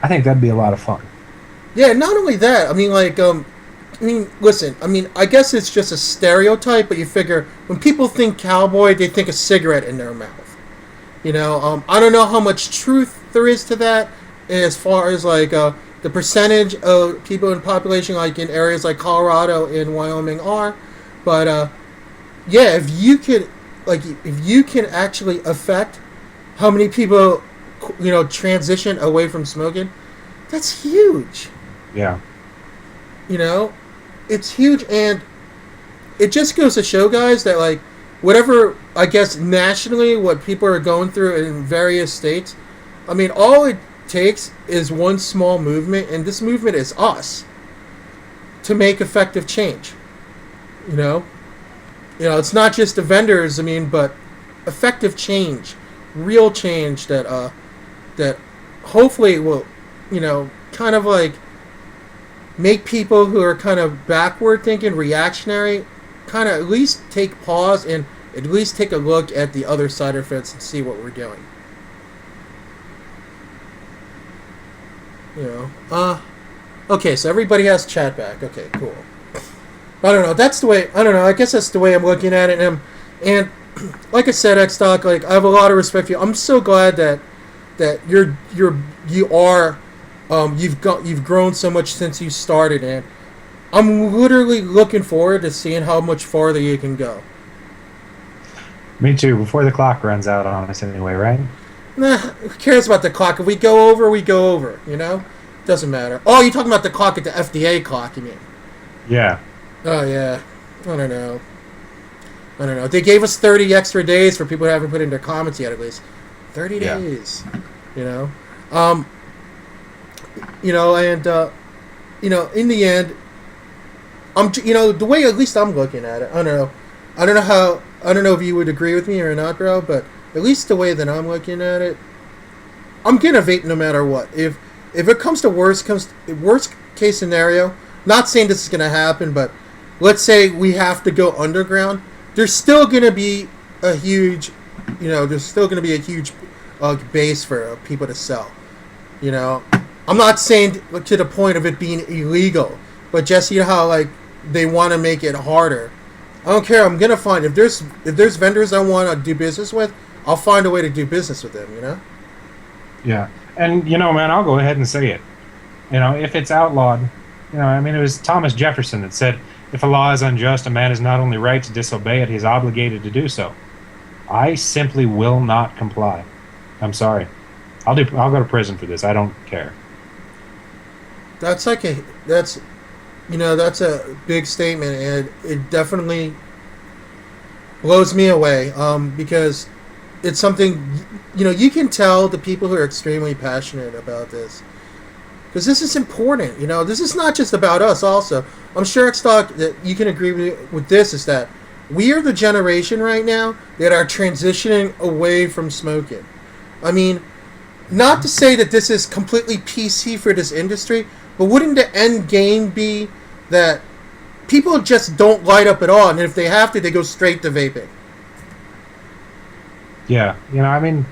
I think that'd be a lot of fun. Yeah, not only that, I mean, like, listen, I mean, I guess it's just a stereotype, but you figure when people think cowboy, they think a cigarette in their mouth. I don't know how much truth there is to that, as far as, like, the percentage of people in population, like in areas like Colorado and Wyoming are, but, yeah, if you can actually affect how many people, transition away from smoking, that's huge. Yeah. It's huge, and it just goes to show, guys, that, like, whatever, I guess, nationally, what people are going through in various states, I mean, all it takes is one small movement, and this movement is us, to make effective change. It's not just the vendors, I mean, but effective change, real change that hopefully will, kind of like make people who are kind of backward thinking, reactionary, kind of at least take pause and at least take a look at the other side of the fence and see what we're doing. Okay, so everybody has chat back. Okay, cool. I don't know. That's the way. I don't know. I guess that's the way I'm looking at it. And like I said, XDoc, like, I have a lot of respect for you. I'm so glad that you've grown so much since you started, and I'm literally looking forward to seeing how much farther you can go. Me too. Before the clock runs out on us, anyway, right? Nah, who cares about the clock? If we go over, we go over. Doesn't matter. Oh, you're talking about the clock at the FDA clock, you mean? Yeah. Oh, yeah. I don't know. They gave us 30 extra days for people who haven't put in their comments yet, at least. 30 days. In the end, the way at least I'm looking at it, I don't know if you would agree with me or not, bro, but at least the way that I'm looking at it, I'm gonna vape no matter what. If it comes to worst case scenario, not saying this is gonna happen, but let's say we have to go underground, there's still gonna be a huge base for people to sell. I'm not saying to the point of it being illegal, but just how, like, they want to make it harder. I don't care. I'm gonna find, if there's vendors I want to do business with, I'll find a way to do business with them. Yeah, and man, I'll go ahead and say it. If it's outlawed, I mean, it was Thomas Jefferson that said, "If a law is unjust, a man is not only right to disobey it, he is obligated to do so." I simply will not comply. I'm sorry. I'll go to prison for this. I don't care. That's like that's that's a big statement, and it definitely blows me away. Because it's something you can tell the people who are extremely passionate about this, because this is important. This is not just about us. Also, I'm sure XDoc that you can agree with this, is that we are the generation right now that are transitioning away from smoking. I mean, not to say that this is completely PC for this industry, but wouldn't the end game be that people just don't light up at all, and if they have to, they go straight to vaping? Yeah, I mean,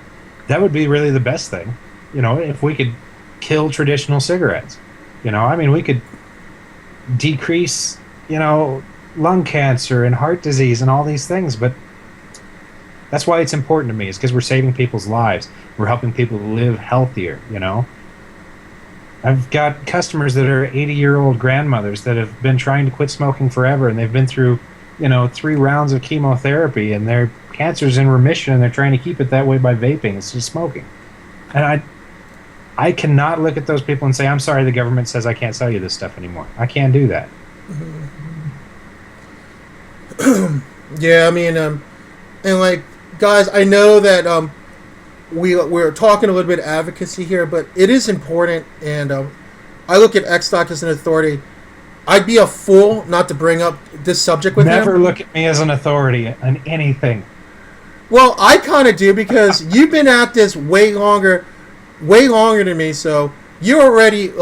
that would be really the best thing. If we could kill traditional cigarettes. I mean, we could decrease, lung cancer and heart disease and all these things, but that's why it's important to me, is because we're saving people's lives. We're helping people live healthier, I've got customers that are 80-year-old grandmothers that have been trying to quit smoking forever, and they've been through, 3 rounds of chemotherapy, and their cancer's in remission, and they're trying to keep it that way by vaping instead of smoking. And I cannot look at those people and say, I'm sorry, the government says I can't sell you this stuff anymore. I can't do that. Yeah, I mean, and like, guys, I know that we're talking a little bit of advocacy here, but it is important, and I look at XDoc as an authority. I'd be a fool not to bring up this subject with him. Never look at me as an authority on anything. Well, I kind of do, because you've been at this way longer than me, so you're already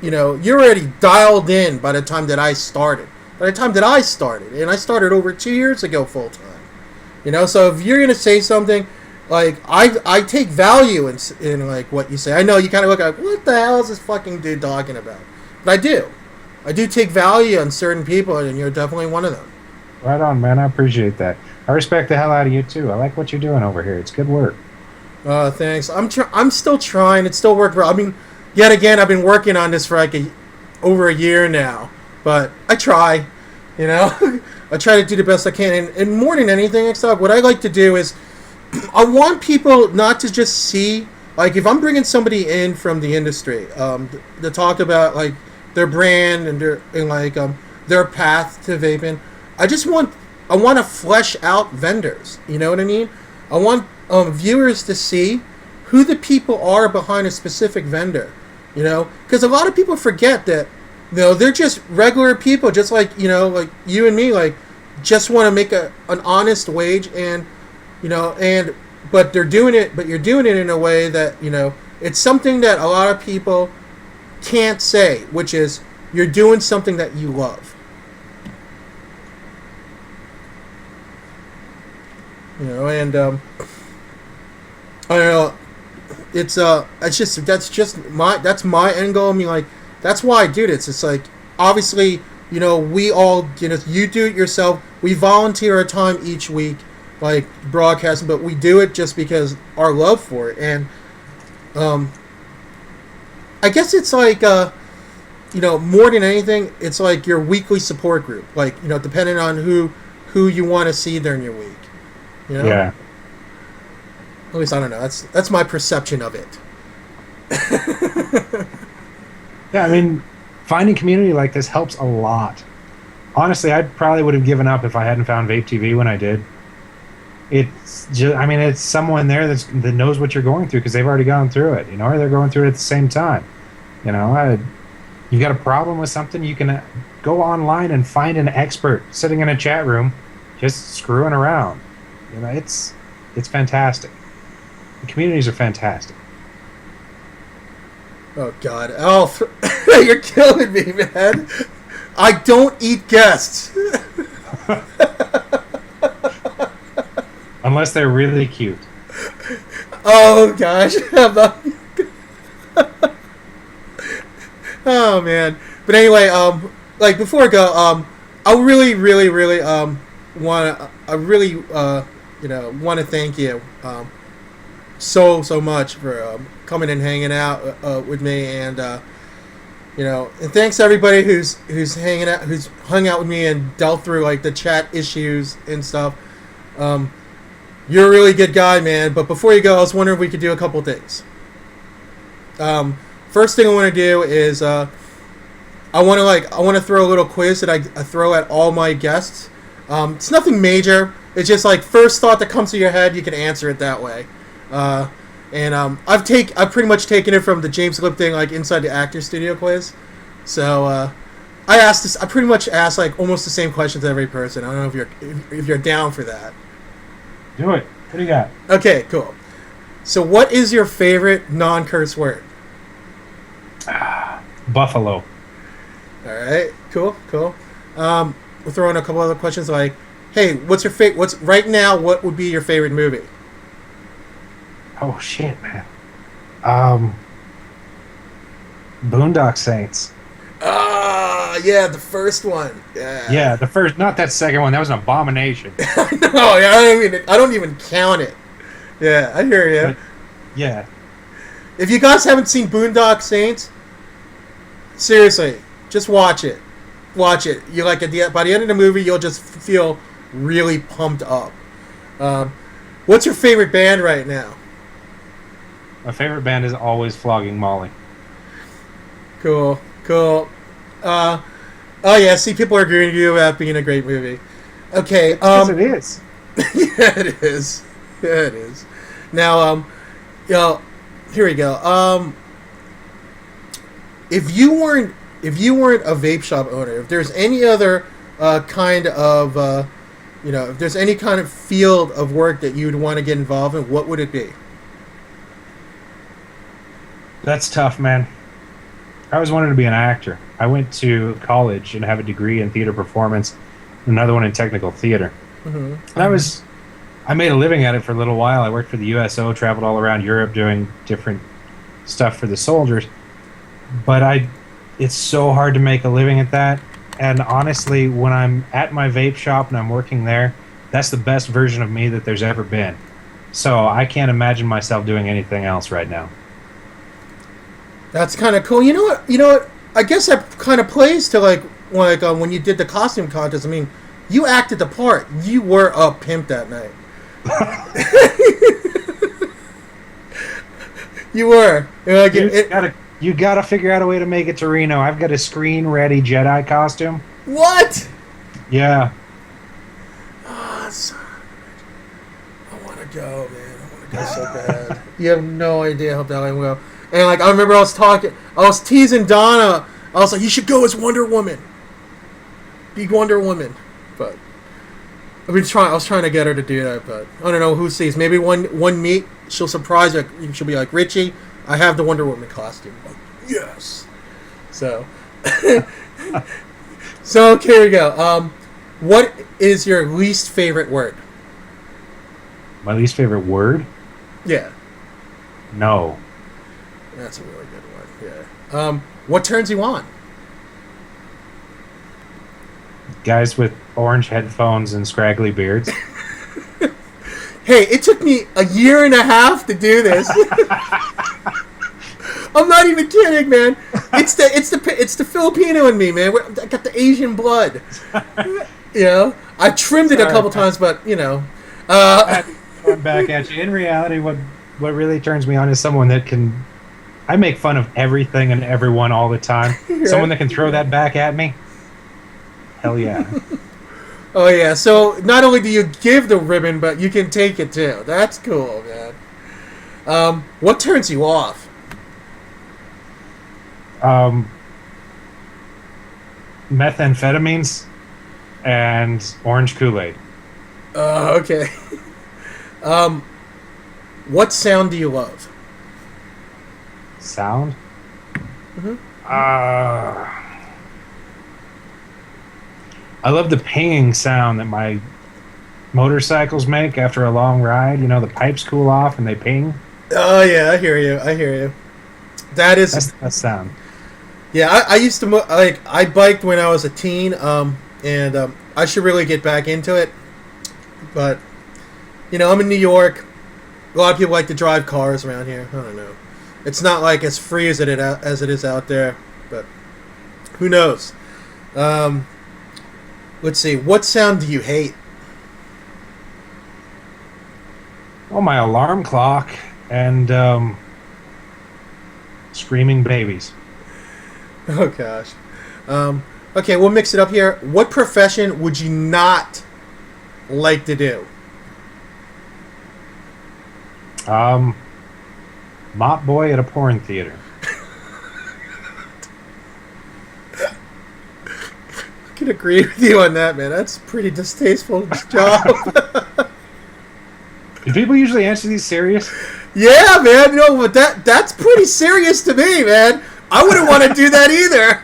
you're already dialed in by the time that I started. And I started over 2 years ago full time. So if you're gonna say something, like, I take value in like what you say. I know you kind of look like, what the hell is this fucking dude talking about? But I do take value in certain people, and you're definitely one of them. Right on, man. I appreciate that. I respect the hell out of you too. I like what you're doing over here. It's good work. Thanks. I'm still trying. It's still working. I mean, yet again, I've been working on this for like over a year now. But I try, I try to do the best I can. And more than anything, XDoc, what I like to do is, I want people not to just see, like, if I'm bringing somebody in from the industry, to talk about like their brand and their path to vaping. I want to flesh out vendors. You know what I mean? I want viewers to see who the people are behind a specific vendor. Because a lot of people forget that they're just regular people, just like like you and me, like, just want to make an honest wage, and but you're doing it in a way that it's something that a lot of people can't say, which is you're doing something that you love. And I don't know. That's my end goal. I mean, like, that's why I do this. It's like, obviously, we all, you do it yourself. We volunteer our time each week, like, broadcasting, but we do it just because our love for it. And I guess it's like, more than anything, it's like your weekly support group. Like, depending on who you want to see during your week. Yeah. At least I don't know. That's my perception of it. Yeah, I mean, finding community like this helps a lot. Honestly, I probably would have given up if I hadn't found Vape TV when I did. It's just, I mean, it's someone there that knows what you're going through, because they've already gone through it, or they're going through it at the same time. You got a problem with something, you can go online and find an expert sitting in a chat room just screwing around. It's fantastic. The communities are fantastic. Oh, God. Alf, you're killing me, man. I don't eat guests. Unless they're really cute. Oh, gosh. Oh, man. But anyway, like, before I go, I really, really, really want to thank you so much for coming and hanging out with me, and and thanks to everybody who's hung out with me and dealt through like the chat issues and stuff. You're a really good guy, man. But before you go, I was wondering if we could do a couple things. First thing I want to do is I want to throw a little quiz that I throw at all my guests. It's nothing major. It's just like first thought that comes to your head, you can answer it that way. I've pretty much taken it from the James Lipton like Inside the Actor Studio quiz. So I pretty much asked like almost the same questions to every person. I don't know if you're down for that. Do it. What do you got? Okay, cool. So what is your favorite non-curse word? Buffalo. All right, cool. We'll throw in a couple other questions like, hey, what's right now? What would be your favorite movie? Oh shit, man. Boondock Saints. Yeah, the first one. Yeah. Yeah, the first, not that second one. That was an abomination. No, I don't even count it. Yeah, I hear you. But, yeah. If you guys haven't seen Boondock Saints, seriously, just watch it. Watch it. You like by the end of the movie, you'll just feel really pumped up. What's your favorite band right now? My favorite band is always Flogging Molly. Cool. Oh yeah, see, people are agreeing with you about being a great movie. Okay. Because it is. Yeah, it is. Yeah, it is. Now, here we go. If you weren't a vape shop owner, if there's any other kind of, if there's any kind of field of work that you'd want to get involved in, what would it be? That's tough, man. I always wanted to be an actor. I went to college and have a degree in theater performance, another one in technical theater. Mm-hmm. And I made a living at it for a little while. I worked for the USO, traveled all around Europe doing different stuff for the soldiers. But it's so hard to make a living at that. And honestly, when I'm at my vape shop and I'm working there, that's the best version of me that there's ever been. So I can't imagine myself doing anything else right now. That's kind of cool. You know what? I guess that kind of plays to like when you did the costume contest. I mean, you acted the part. You were a pimp that night. You were. You gotta figure out a way to make it to Reno. I've got a screen-ready Jedi costume. What? Yeah. Oh, son. I want to go, man. I want to go so bad. You have no idea how bad I will go. And like I remember I was teasing Donna. I was like, you should go as Wonder Woman. Be Wonder Woman. But I was trying to get her to do that, but I don't know who sees. Maybe one meet she'll surprise her. She'll be like, Richie, I have the Wonder Woman costume. I'm like, yes. So okay, here we go. What is your least favorite word? My least favorite word? Yeah. No. That's a really good one. Yeah. What turns you on? Guys with orange headphones and scraggly beards. Hey, it took me a year and a half to do this. I'm not even kidding, man. It's the Filipino in me, man. I got the Asian blood. I trimmed it a couple times, but I'm back at you. In reality, what really turns me on is someone that can. I make fun of everything and everyone all the time. Right. Someone that can throw that back at me. Hell yeah. Oh yeah. So not only do you give the ribbon, but you can take it too. That's cool, man. What turns you off? Methamphetamines and orange Kool-Aid. Okay. What sound do you love? Sound? Mm-hmm. I love the pinging sound that my motorcycles make after a long ride. The pipes cool off and they ping. Oh yeah, I hear you. That's the best sound. Yeah, I used to I biked when I was a teen, and I should really get back into it. But I'm in New York. A lot of people like to drive cars around here. I don't know. It's not like as free as it is out there, but who knows? Let's see. What sound do you hate? Well, my alarm clock and screaming babies. Oh gosh. Okay, we'll mix it up here. What profession would you not like to do? Mop boy at a porn theater. I can agree with you on that, man. That's a pretty distasteful job. Do people usually answer these serious? Yeah, man. No, but that's pretty serious to me, man. I wouldn't want to do that either.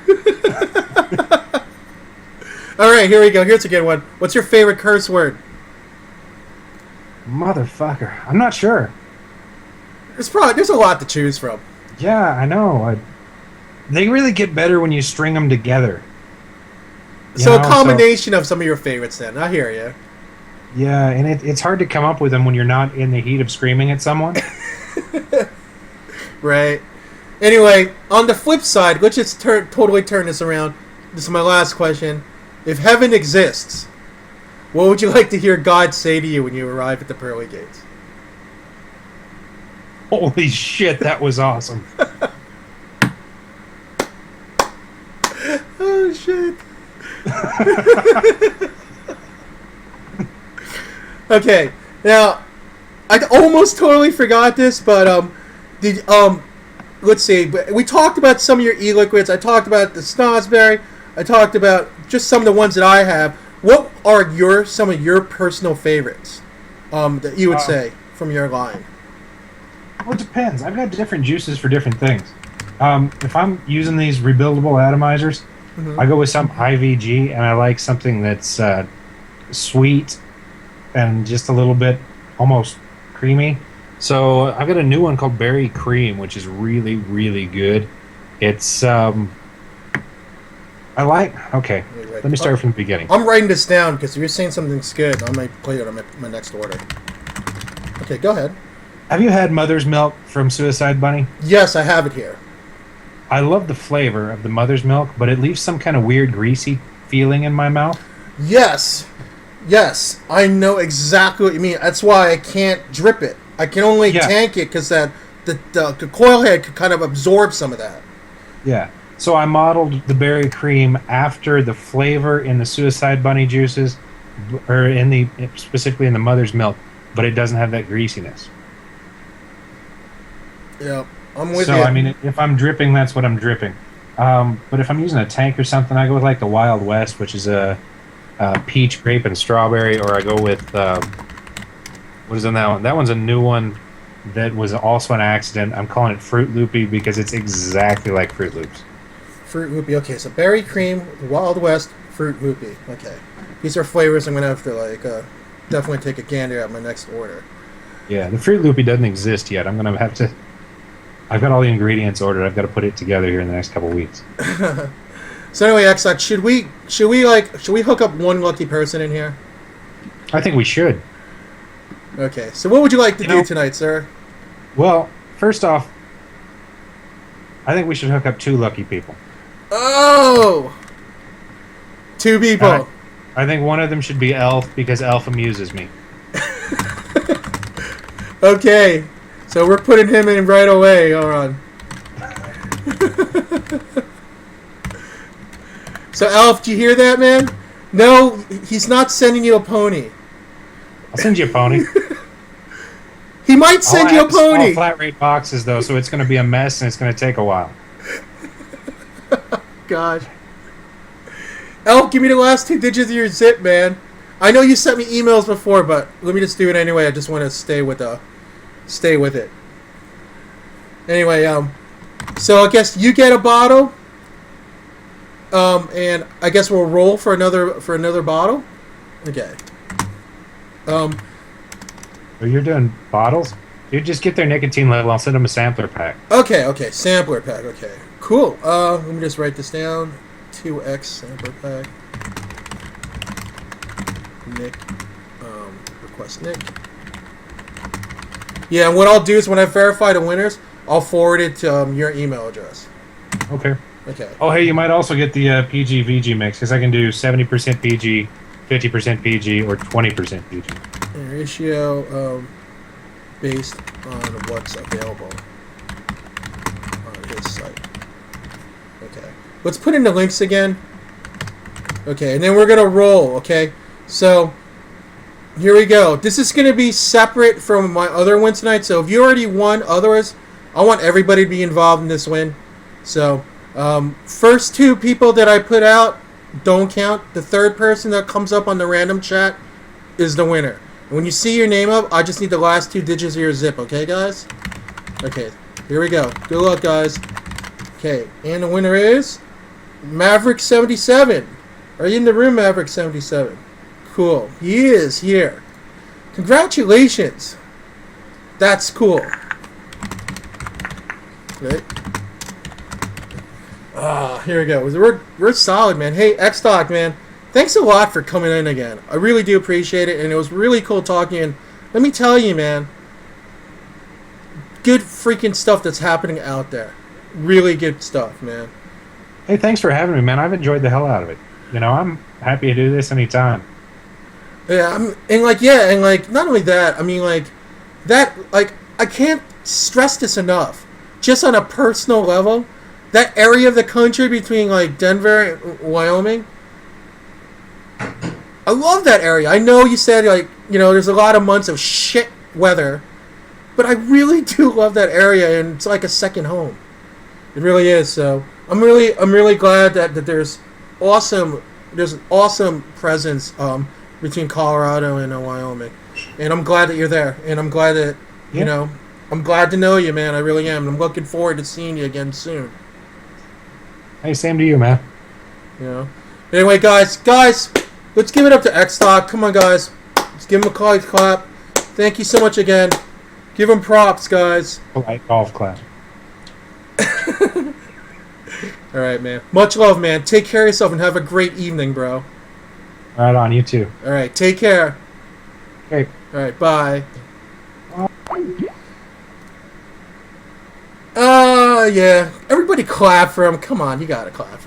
All right, here we go. Here's a good one. What's your favorite curse word? Motherfucker. I'm not sure. There's a lot to choose from. Yeah, I know. They really get better when you string them together. So a combination of some of your favorites then. I hear you. Yeah, and it's hard to come up with them when you're not in the heat of screaming at someone. Right. Anyway, on the flip side, let's just totally turn this around. This is my last question. If heaven exists, what would you like to hear God say to you when you arrive at the pearly gates? Holy shit, that was awesome. Oh, shit. Okay, now, I almost totally forgot this, but, let's see, we talked about some of your e-liquids. I talked about the Snozzberry. I talked about just some of the ones that I have. What are some of your personal favorites that you would say from your line? Well, it depends. I've got different juices for different things. If I'm using these rebuildable atomizers, I go with some IVG, and I like something that's sweet and just a little bit almost creamy. So I've got a new one called Berry Cream, which is really, really good. It's Okay, let me start from the beginning. I'm writing this down because if you're saying something's good, I might play it on my next order. Okay, go ahead. Have you had mother's milk from Suicide Bunny? Yes, I have it here. I love the flavor of the mother's milk, but it leaves some kind of weird greasy feeling in my mouth. Yes, I know exactly what you mean. That's why I can't drip it. I can only tank it because the coil head could kind of absorb some of that. Yeah. So I modeled the berry cream after the flavor in the Suicide Bunny juices, or specifically in the mother's milk, but it doesn't have that greasiness. Yeah, I'm with you. So I mean, if I'm dripping, that's what I'm dripping. But if I'm using a tank or something, I go with like the Wild West, which is a peach, grape, and strawberry, or I go with what is in that one? That one's a new one that was also an accident. I'm calling it Fruit Loopy because it's exactly like Fruit Loops. Fruit Loopy. Okay, so berry cream, Wild West, Fruit Loopy. Okay, these are flavors I'm gonna have to definitely take a gander at my next order. Yeah, the Fruit Loopy doesn't exist yet. I'm gonna have to. I've got all the ingredients ordered. I've got to put it together here in the next couple of weeks. So anyway, XDoc, should we hook up one lucky person in here? I think we should. Okay, so what would you like to do tonight, sir? Well, first off, I think we should hook up 2 lucky people. Oh! 2 people. I think one of them should be Elf because Elf amuses me. Okay, so we're putting him in right away. Hold on. So, Elf, do you hear that, man? No, he's not sending you a pony. I'll send you a pony. He might send you a pony. All flat rate boxes, though, so it's going to be a mess and it's going to take a while. Gosh. Elf, give me the last 2 digits of your zip, man. I know you sent me emails before, but let me just do it anyway. I just want to stay with it. Anyway, so I guess you get a bottle. And I guess we'll roll for another bottle. Okay. Oh, you're doing bottles? Dude, just get their nicotine level. I'll send them a sampler pack. Okay, sampler pack. Okay, cool. Let me just write this down. 2X sampler pack. Nick, request Nick. Yeah, and what I'll do is when I verify the winners, I'll forward it to your email address. Okay. Okay. Oh, hey, you might also get the PG-VG mix, because I can do 70% PG, 50% PG, or 20% PG. And ratio based on what's available on his Let's put in the links again. Okay, and then we're gonna roll. Okay, so here we go. This is gonna be separate from my other win tonight. So if you already won, others, I want everybody to be involved in this win. So first 2 people that I put out don't count. The third person that comes up on the random chat is the winner. And when you see your name up, I just need the last 2 digits of your zip. Okay, guys? Okay, here we go. Good luck, guys. Okay, and the winner is Maverick77. Are you in the room, Maverick77? Cool. He is here. Congratulations. That's cool. Okay. Here we go. We're solid, man. Hey, XDoc, man. Thanks a lot for coming in again. I really do appreciate it, and it was really cool talking. And let me tell you, man, good freaking stuff that's happening out there. Really good stuff, man. Hey, thanks for having me, man. I've enjoyed the hell out of it. You know, I'm happy to do this anytime. Yeah, and not only that, I mean, I can't stress this enough. Just on a personal level, that area of the country between, like, Denver and Wyoming, I love that area. I know you said, like, you know, there's a lot of months of shit weather, but I really do love that area, and it's like a second home. It really is. So I'm really glad that there's an awesome presence between Colorado and Wyoming, and I'm glad that you're there, and I'm glad that you know, I'm glad to know you, man. I really am. I'm looking forward to seeing you again soon. Hey, same to you, man. You know. Anyway, guys, let's give it up to XDoc. Come on, guys. Let's give him a clap. Thank you so much again. Give him props, guys. Polite golf clap. All right, man. Much love, man. Take care of yourself and have a great evening, bro. Right on, you too. All right, take care. Okay. All right, bye. Yeah. Everybody clap for him. Come on, you gotta clap for him.